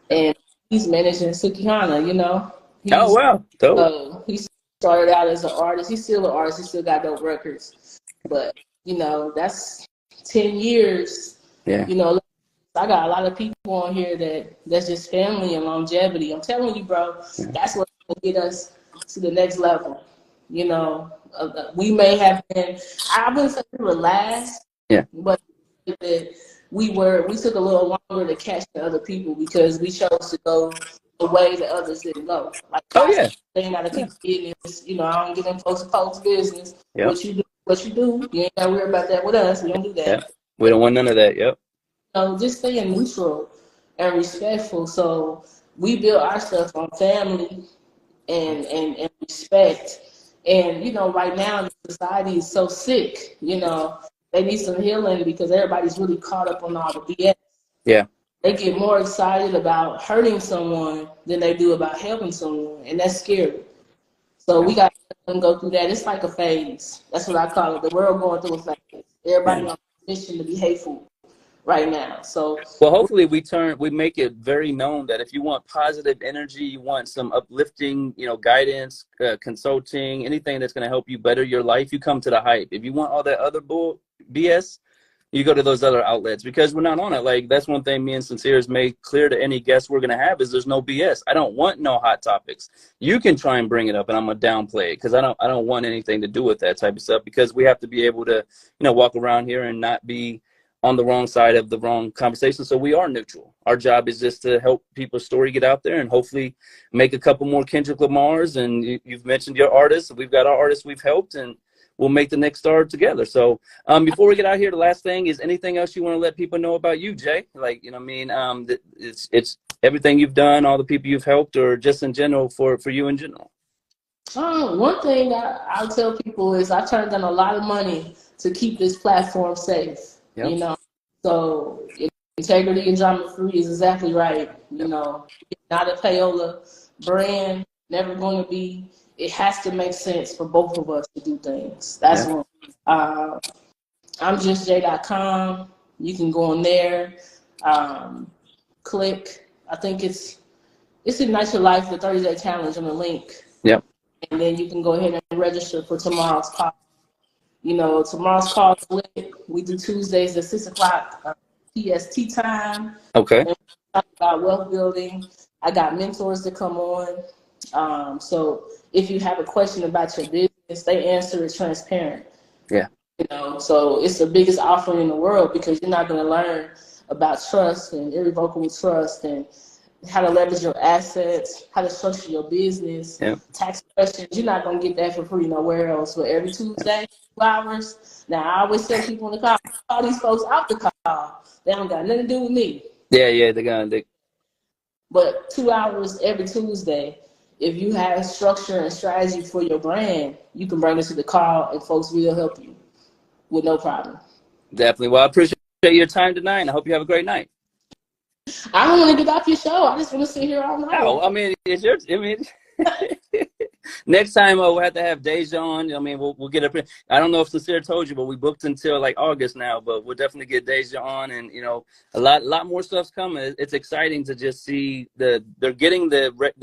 And he's managing Sukihana, you know. Oh, wow. Dope. He started out as an artist. He's still an artist. He still got dope records. But, you know, that's 10 years. Yeah. You know, I got a lot of people on here that's just family and longevity. I'm telling you, bro, that's what's going to get us to the next level. You know, we may have been, I wouldn't say we were last, but we took a little longer to catch the other people because we chose to go the way the others didn't go. Like, staying out of people's business. You know, I don't get in close to folks' business. Yep. What you do, you ain't got to worry about that with us. We don't do that. Yep. We don't want none of that. Yep. Just staying neutral and respectful. So we build our stuff on family and respect. And, you know, right now the society is so sick, you know, they need some healing because everybody's really caught up on all the BS. Yeah. They get more excited about hurting someone than they do about helping someone, and that's scary. So we got to let them go through that. It's like a phase. That's what I call it. The world going through a phase. Everybody on a mission to be hateful right now. So well, hopefully we make it very known that if you want positive energy, you want some uplifting, you know, guidance, consulting, anything that's going to help you better your life, you come to the Hype. If you want all that other bull BS, you go to those other outlets, because we're not on it. Like, that's one thing me and Sincere has made clear to any guests we're going to have is there's no BS. I don't want no hot topics. You can try and bring it up and I'm going to downplay it, because I don't want anything to do with that type of stuff, because we have to be able to, you know, walk around here and not be on the wrong side of the wrong conversation. So we are neutral. Our job is just to help people's story get out there and hopefully make a couple more Kendrick Lamars. And you've mentioned your artists. We've got our artists we've helped, and we'll make the next star together. So before we get out here, the last thing is anything else you want to let people know about you, Jay? Like, you know what I mean? It's everything you've done, all the people you've helped, or just in general for you in general. One thing I'll tell people is I turned down a lot of money to keep this platform safe. Yep. You know, so integrity and drama free is exactly right. You know, not a payola brand, never going to be. It has to make sense for both of us to do things. That's one. I'm JusJay.com. You can go on there, click. I think it's Ignite Your Life, the 30-day challenge on the link. Yep. And then you can go ahead and register for tomorrow's call. You know, tomorrow's call is lit. We do Tuesdays at 6 o'clock PST time. Okay. And we talk about wealth building. I got mentors that come on. So if you have a question about your business, they answer it transparent. Yeah. You know, so it's the biggest offering in the world, because you're not going to learn about trust and irrevocable trust and how to leverage your assets, how to structure your business, tax questions. You're not going to get that for free nowhere else. But every Tuesday, 2 hours. Now, I always tell people on the call these folks off the call. They don't got nothing to do with me. Yeah, they're going to. But 2 hours every Tuesday, if you have structure and strategy for your brand, you can bring it to the call and folks will help you with no problem. Definitely. Well, I appreciate your time tonight, and I hope you have a great night. I don't want to get off your show. I just want to sit here all night. Oh, I mean, it's your. I mean, next time we'll have to have Deja on. I mean, we'll get up. I don't know if Sincere told you, but we booked until like August now. But we'll definitely get Deja on, and you know, a lot more stuff's coming. It's exciting to just see they're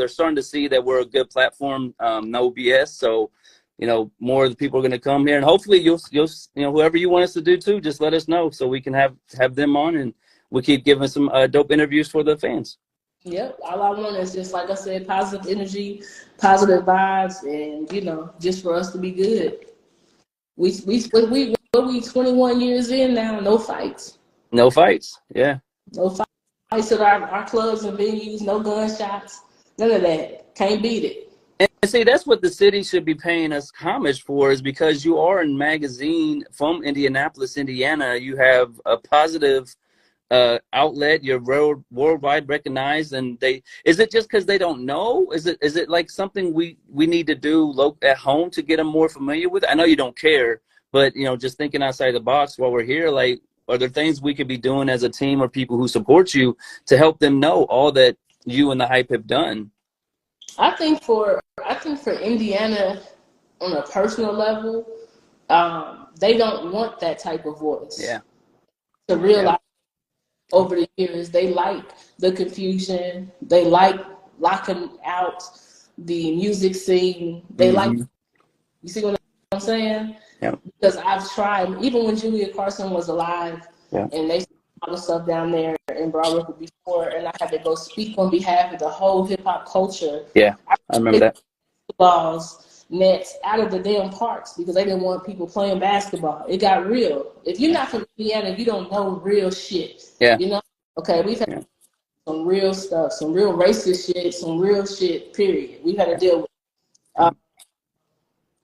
starting to see that we're a good platform. No BS. So, you know, more of the people are going to come here, and hopefully you'll you know, whoever you want us to do too, just let us know so we can have them on, and we keep giving some dope interviews for the fans. Yep. All I want is just, like I said, positive energy, positive vibes, and, you know, just for us to be good. We 21 years in now, no fights. No fights. Yeah. No fights at our clubs and venues, no gunshots, none of that. Can't beat it. And see, that's what the city should be paying us homage for, is because you are a magazine from Indianapolis, Indiana. You have a positive outlet. You're worldwide recognized, and is it just because they don't know? Is it like something we need to do at home to get them more familiar with? I know you don't care, but you know, just thinking outside the box while we're here, like, are there things we could be doing as a team or people who support you to help them know all that you and the Hype have done? I think for Indiana, on a personal level, they don't want that type of voice. Yeah. To realize over the years, they like the confusion. They like locking out the music scene. They like, you see what I'm saying? Yeah. Because I've tried, even when Julia Carson was alive, and they all the stuff down there in Broad Ripple before, and I had to go speak on behalf of the whole hip hop culture. Yeah, I remember that. Balls, nets out of the damn parks because they didn't want people playing basketball. It got real. If you're not from Indiana, you don't know real shit. Yeah. You know? Okay, we've had some real stuff, some real racist shit, some real shit, period. We've had to deal with.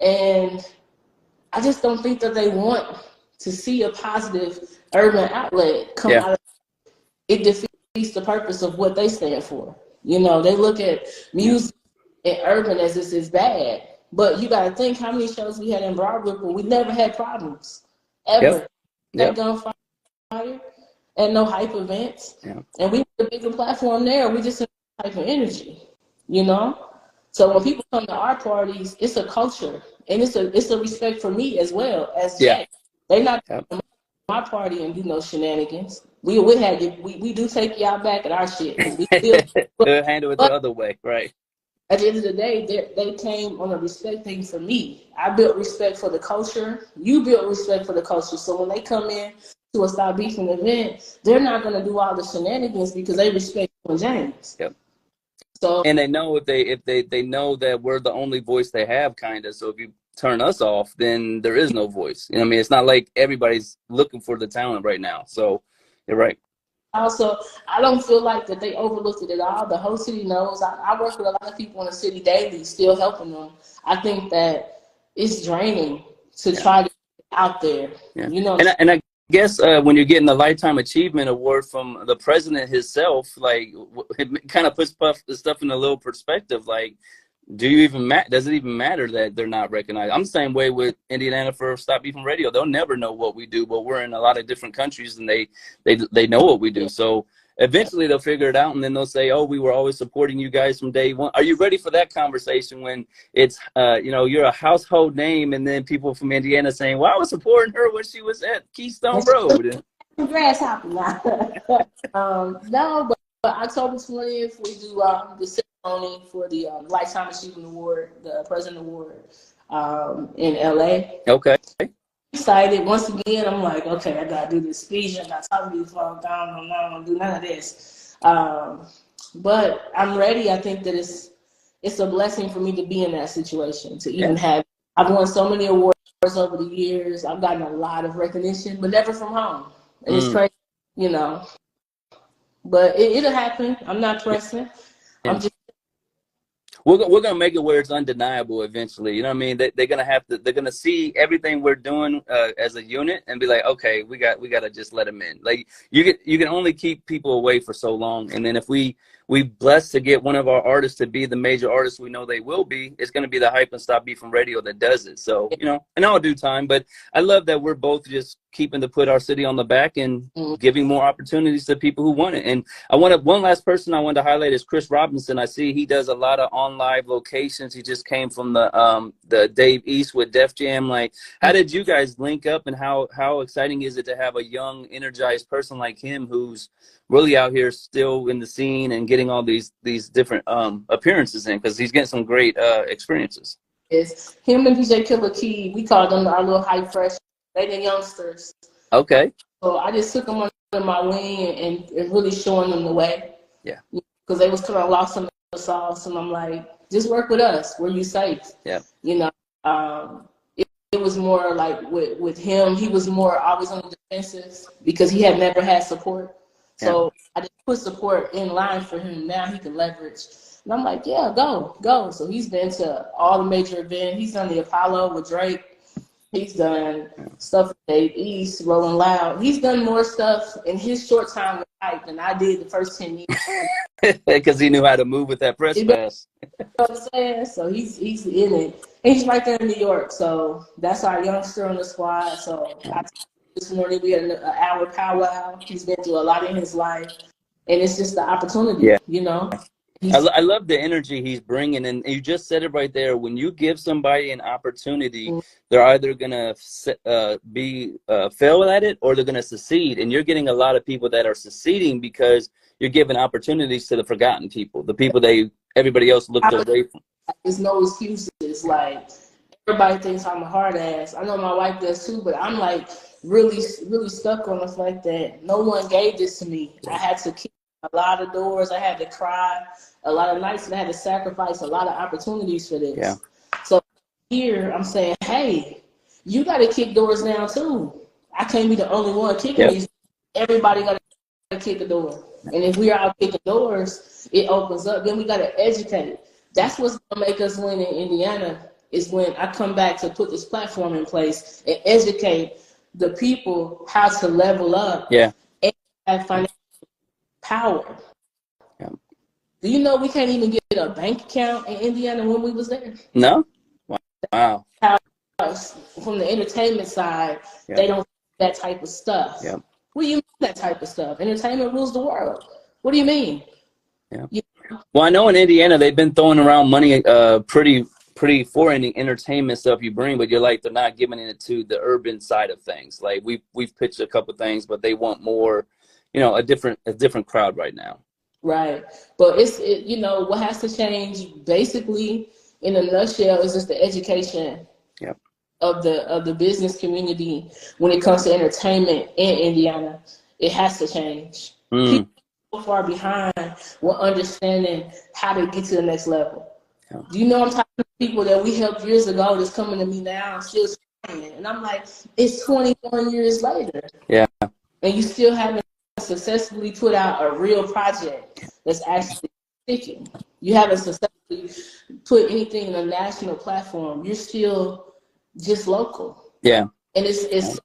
And I just don't think that they want to see a positive urban outlet come out of it. Defeats the purpose of what they stand for. You know, they look at music and urban as this is bad. But you got to think how many shows we had in Broadway, but we never had problems ever. Yep. That gunfire and no hype events, Yep. and we had a bigger platform there. We just had type of energy, you know. So when people come to our parties, it's a culture, and it's a respect for me as well as Jay. They not my party and do no shenanigans. We do take y'all back at our shit because we still handle it the other way, right? At the end of the day, they came on a respect thing for me. I built respect for the culture. You built respect for the culture. So when they come in to a Stop Beefing event, they're not going to do all the shenanigans because they respect you and James. Yep. So, and they know if they know that we're the only voice they have, kind of. So if you turn us off, then there is no voice. You know what I mean? It's not like everybody's looking for the talent right now. So you're right. Also, I don't feel like that they overlooked it at all. The whole city knows. I work with a lot of people in the city daily, still helping them. I think that it's draining to try to get out there. Yeah. You know, and I guess when you're getting the Lifetime Achievement Award from the president himself, like, it kind of puts the stuff in a little perspective. Like, do you even does it even matter that they're not recognized? I'm the same way with Indiana for Stop Beefing Radio. They'll never know what we do, but we're in a lot of different countries and they know what we do. So eventually they'll figure it out, and then they'll say, oh, we were always supporting you guys from day one. Are you ready for that conversation when it's you're a household name, and then people from Indiana saying, well, I was supporting her when she was at Keystone Road? Grasshopper now. No, but October 20th we do the ceremony for the Lifetime Achievement Award, the President Award, in LA. Okay. Excited. Once again, I'm like, okay, I gotta do this speech. I gotta talk to you before I'm down. I'm not gonna do none of this. But I'm ready. I think that it's a blessing for me to be in that situation, to even have. I've won so many awards over the years. I've gotten a lot of recognition, but never from home. And it's crazy, you know. But it'll happen. I'm not pressing. I'm just. We're gonna make it where it's undeniable eventually. You know what I mean? They're gonna see everything we're doing as a unit and be like, okay, we gotta just let them in. Like, you can only keep people away for so long, and then if we blessed to get one of our artists to be the major artist we know they will be, it's gonna be the Hype and Stop Beefing Radio that does it. So, you know, in all due time. But I love that we're both just keeping to put our city on the back and giving more opportunities to people who want it. And one last person I wanted to highlight is Chris Robinson. I see he does a lot of on live locations. He just came from the Dave East with Def Jam. Like, how did you guys link up, and how exciting is it to have a young, energized person like him who's really out here still in the scene and getting all these different appearances in, because he's getting some great experiences. It's him and DJ Killer Key. We call them our little hype fresh. They the youngsters. Okay. So I just took them under my wing and really showing them the way. Yeah. Because they was kind of lost in the sauce, and I'm like, just work with us. We're you safe. Yeah. You know, it was more like with him. He was more always on the defensive because he had never had support. So I just put support in line for him. Now he can leverage. And I'm like, yeah, go. So he's been to all the major events. He's done the Apollo with Drake. He's done stuff with Dave East, Rolling Loud. He's done more stuff in his short time with Hype than I did the first 10 years. Because he knew how to move with that press pass. You know what I'm saying? So he's in it. And he's right there in New York. So that's our youngster on the squad. So this morning we had an hour powwow. He's been through a lot in his life. And it's just the opportunity, you know? I love the energy he's bringing, and you just said it right there. When you give somebody an opportunity, they're either gonna fail at it or they're gonna succeed. And you're getting a lot of people that are succeeding because you're giving opportunities to the forgotten people, the people everybody else looked away from. There's no excuses. Like, everybody thinks I'm a hard ass. I know my wife does too, but I'm like really, really stuck on the fact that no one gave this to me. I had to keep a lot of doors. I had to cry a lot of nights, and I had to sacrifice a lot of opportunities for this. Yeah. So here I'm saying, hey, you got to kick doors down too. I can't be the only one kicking these. Everybody got to kick a door. And if we are out kicking doors, it opens up. Then we got to educate. That's what's going to make us win in Indiana, is when I come back to put this platform in place and educate the people how to level up and have financial power. Do you know we can't even get a bank account in Indiana when we was there? No. Wow. How from the entertainment side, they don't do that type of stuff. Yeah. What do you mean that type of stuff? Entertainment rules the world. What do you mean? Yeah. Well, I know in Indiana they've been throwing around money pretty for any entertainment stuff you bring, but you're like, they're not giving it to the urban side of things. Like we've pitched a couple things, but they want more, a different crowd right now. Right. But what has to change basically in a nutshell is just the education of the business community when it comes to entertainment in Indiana. It has to change. People are so far behind with understanding how to get to the next level. Yeah. Do you know I'm talking to people that we helped years ago that's coming to me now still trying, and I'm like, it's 21 years later. Yeah. And you still haven't successfully put out a real project that's actually sticking. You haven't successfully put anything in a national platform. You're still just local. Yeah. And it's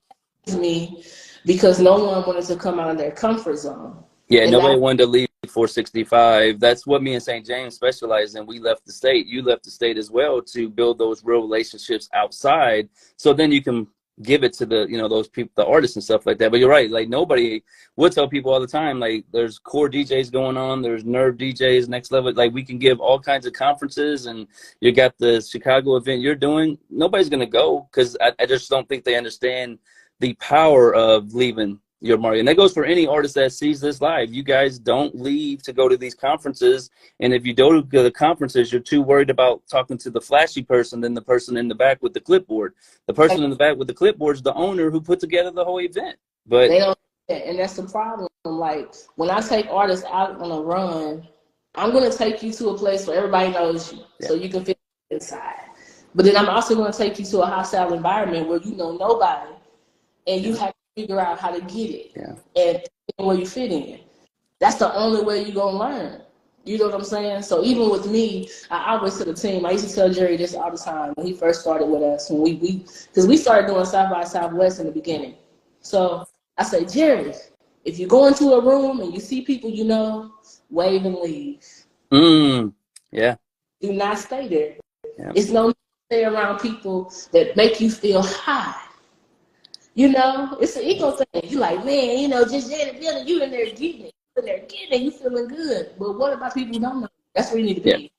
me because no one wanted to come out of their comfort zone. Yeah, and nobody wanted to leave 465. That's what me and St. James specialize in. We left the state. You left the state as well to build those real relationships outside. So then you can give it to the, those people, the artists and stuff like that. But you're right. Like nobody would tell people all the time, like there's core DJs going on. There's nerve DJs, next level. Like we can give all kinds of conferences, and you got the Chicago event you're doing. Nobody's going to go because I just don't think they understand the power of leaving your mark. And that goes for any artist that sees this live. You guys don't leave to go to these conferences. And if you go to the conferences, you're too worried about talking to the flashy person than the person in the back with the clipboard. The person in the back with the clipboard is the owner who put together the whole event. But they don't, and that's the problem. Like when I take artists out on a run, I'm going to take you to a place where everybody knows you, so you can fit inside. But then I'm also going to take you to a hostile environment where you know nobody, and you have figure out how to get it and where you fit in. That's the only way you're going to learn. You know what I'm saying? So even with me, I always tell the team, I used to tell Jerry this all the time when he first started with us, when because we started doing South by Southwest in the beginning. So I say, Jerry, if you go into a room and you see people wave and leave. Yeah. Do not stay there. Yeah. It's no stay around people that make you feel high. It's an ego thing. You like, man, just feeling you in there getting it. You in there getting it. You feeling good. But what about people who don't know? That's where you need to be.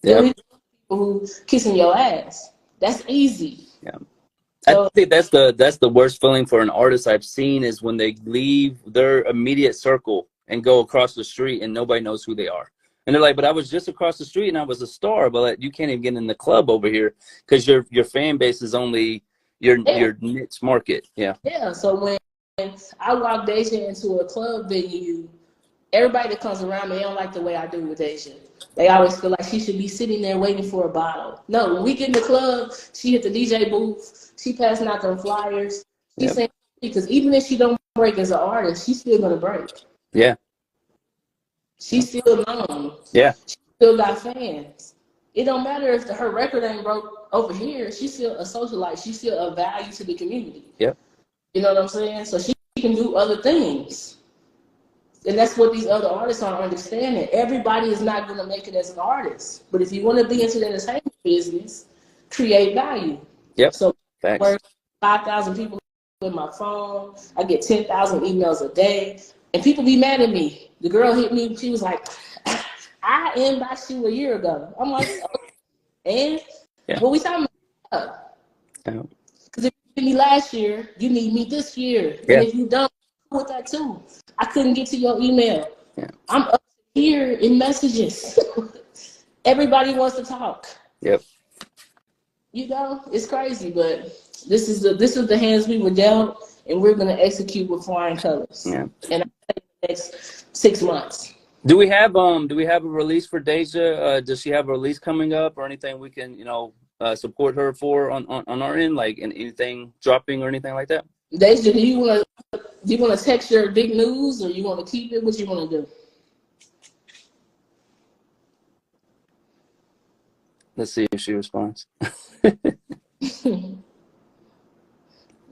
You need people who kissing your ass. That's easy. Yeah. So, I think that's the worst feeling for an artist I've seen is when they leave their immediate circle and go across the street and nobody knows who they are. And they're like, but I was just across the street and I was a star, but you can't even get in the club over here because your fan base is only your niche market. Yeah. Yeah. So when I walk Deja into a club venue, everybody that comes around me, they don't like the way I do with Deja. They always feel like she should be sitting there waiting for a bottle. No, when we get in the club, she hit the DJ booth, she passing out them flyers. She's saying, because even if she don't break as an artist, she's still gonna break. Yeah. She's still known. Yeah. She still got fans. It don't matter if her record ain't broke over here. She's still a socialite. She's still a value to the community. Yep. You know what I'm saying? So she can do other things. And that's what these other artists aren't understanding. Everybody is not going to make it as an artist. But if you want to be into the entertainment business, create value. Yep. So I work 5,000 people with my phone. I get 10,000 emails a day. And people be mad at me. The girl hit me. She was like, I inboxed you a year ago. I'm like, oh, and what we talking about? Because if you hit me last year, you need me this year. Yeah. And if you don't, with that too. I couldn't get to your email. Yeah. I'm up here in messages. Everybody wants to talk. Yep. It's crazy, but this is the hands we were dealt, and we're gonna execute with flying colors. Yeah. And I think the next 6 months. Do we have a release for Deja? Does she have a release coming up or anything we can support her for on our end, like anything dropping or anything like that? Deja, do you want to text your big news or you want to keep it? What you want to do? Let's see if she responds.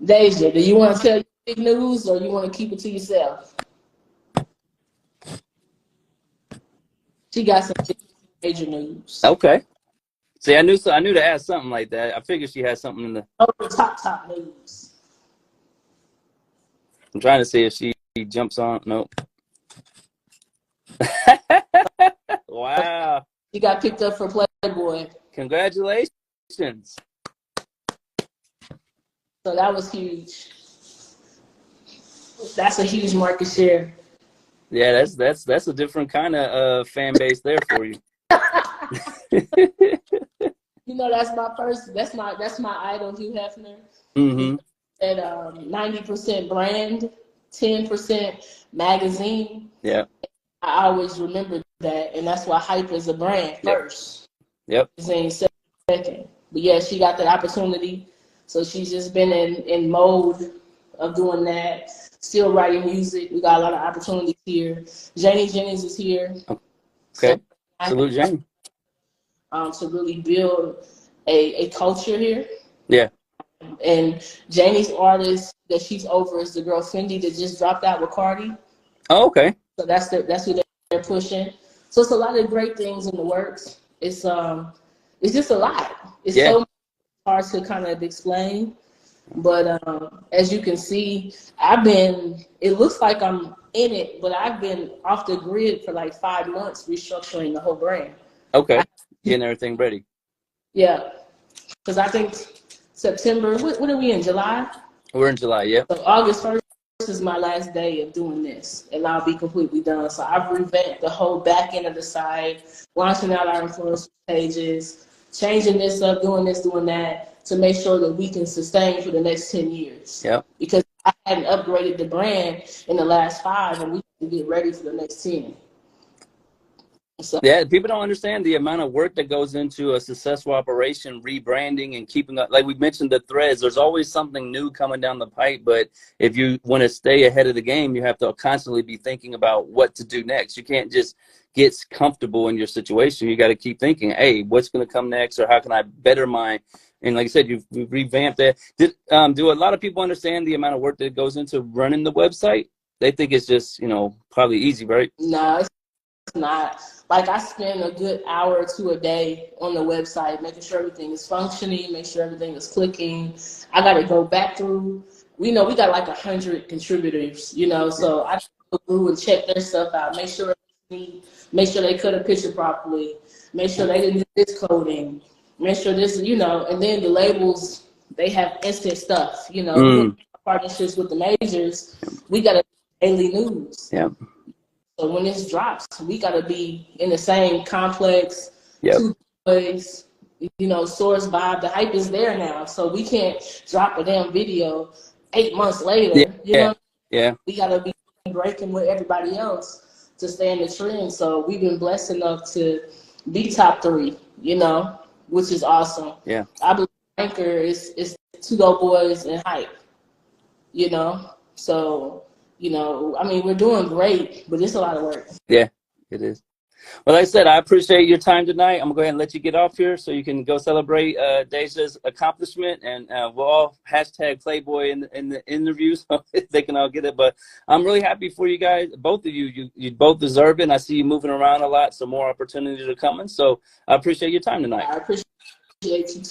Deja, do you want to tell your big news or you want to keep it to yourself? She got some major news. Okay. See, I knew to ask something like that. I figured she had something in the. Oh, the top news. I'm trying to see if she jumps on. Nope. Wow. She got picked up for Playboy. Congratulations. So that was huge. That's a huge market share. Yeah, that's a different kind of fan base there for you. You know, that's my idol, Hugh Hefner. Mm-hmm. At 90% brand, 10% magazine. Yeah. I always remember that, and that's why hype is a brand first. Yep. Magazine second. But yeah, she got that opportunity, so she's just been in mode of doing that. Still writing music. We got a lot of opportunities here. Janie Jennings is here. Okay. Salute, Janie. To really build a culture here. Yeah. And Janie's artist that she's over is the girl Fendi that just dropped out with Cardi. Oh, okay. So that's who they're pushing. So it's a lot of great things in the works. It's just a lot. It's so hard to kind of explain. But as you can see, it looks like I'm in it, but I've been off the grid for like 5 months restructuring the whole brand. Okay. Getting everything ready. Yeah. Because I think September, what are we in, July? We're in July, yeah. So August 1st is my last day of doing this, and I'll be completely done. So I've revamped the whole back end of the site, launching out our influencer pages, changing this up, doing this, doing that, to make sure that we can sustain for the next 10 years. Yeah. Because I hadn't upgraded the brand in the last 5, and we can get ready for the next 10. So, yeah, people don't understand the amount of work that goes into a successful operation, rebranding and keeping up. Like we mentioned, the threads, there's always something new coming down the pipe. But if you want to stay ahead of the game, you have to constantly be thinking about what to do next. You can't just get comfortable in your situation. You got to keep thinking, hey, what's going to come next, or how can I better my, and like I said, you've revamped that. Do a lot of people understand the amount of work that goes into running the website? They think it's just, probably easy, right? No, it's not. Like, I spend a good hour or 2 a day on the website, making sure everything is functioning, make sure everything is clicking. I got to go back through. We got like 100 contributors, so I go through and check their stuff out, make sure they cut a picture properly, make sure they didn't do this coding, make sure this, and then the labels, they have instant stuff, partnerships with the majors. We got to do daily news. Yeah. So when this drops, we got to be in the same complex, yep. 2 boys, source vibe. The hype is there now. So we can't drop a damn video 8 months later. Yeah. We got to be breaking with everybody else to stay in the trend. So we've been blessed enough to be top 3, which is awesome. Yeah. I believe Anchor is 2 dope boys and hype, So, we're doing great, but it's a lot of work. Yeah, it is. Well, like I said, I appreciate your time tonight. I'm going to go ahead and let you get off here so you can go celebrate Deja's accomplishment. And we'll all hashtag Playboy in the interview so they can all get it. But I'm really happy for you guys, both of you. You both deserve it. And I see you moving around a lot, so more opportunities are coming. So I appreciate your time tonight. I appreciate you too.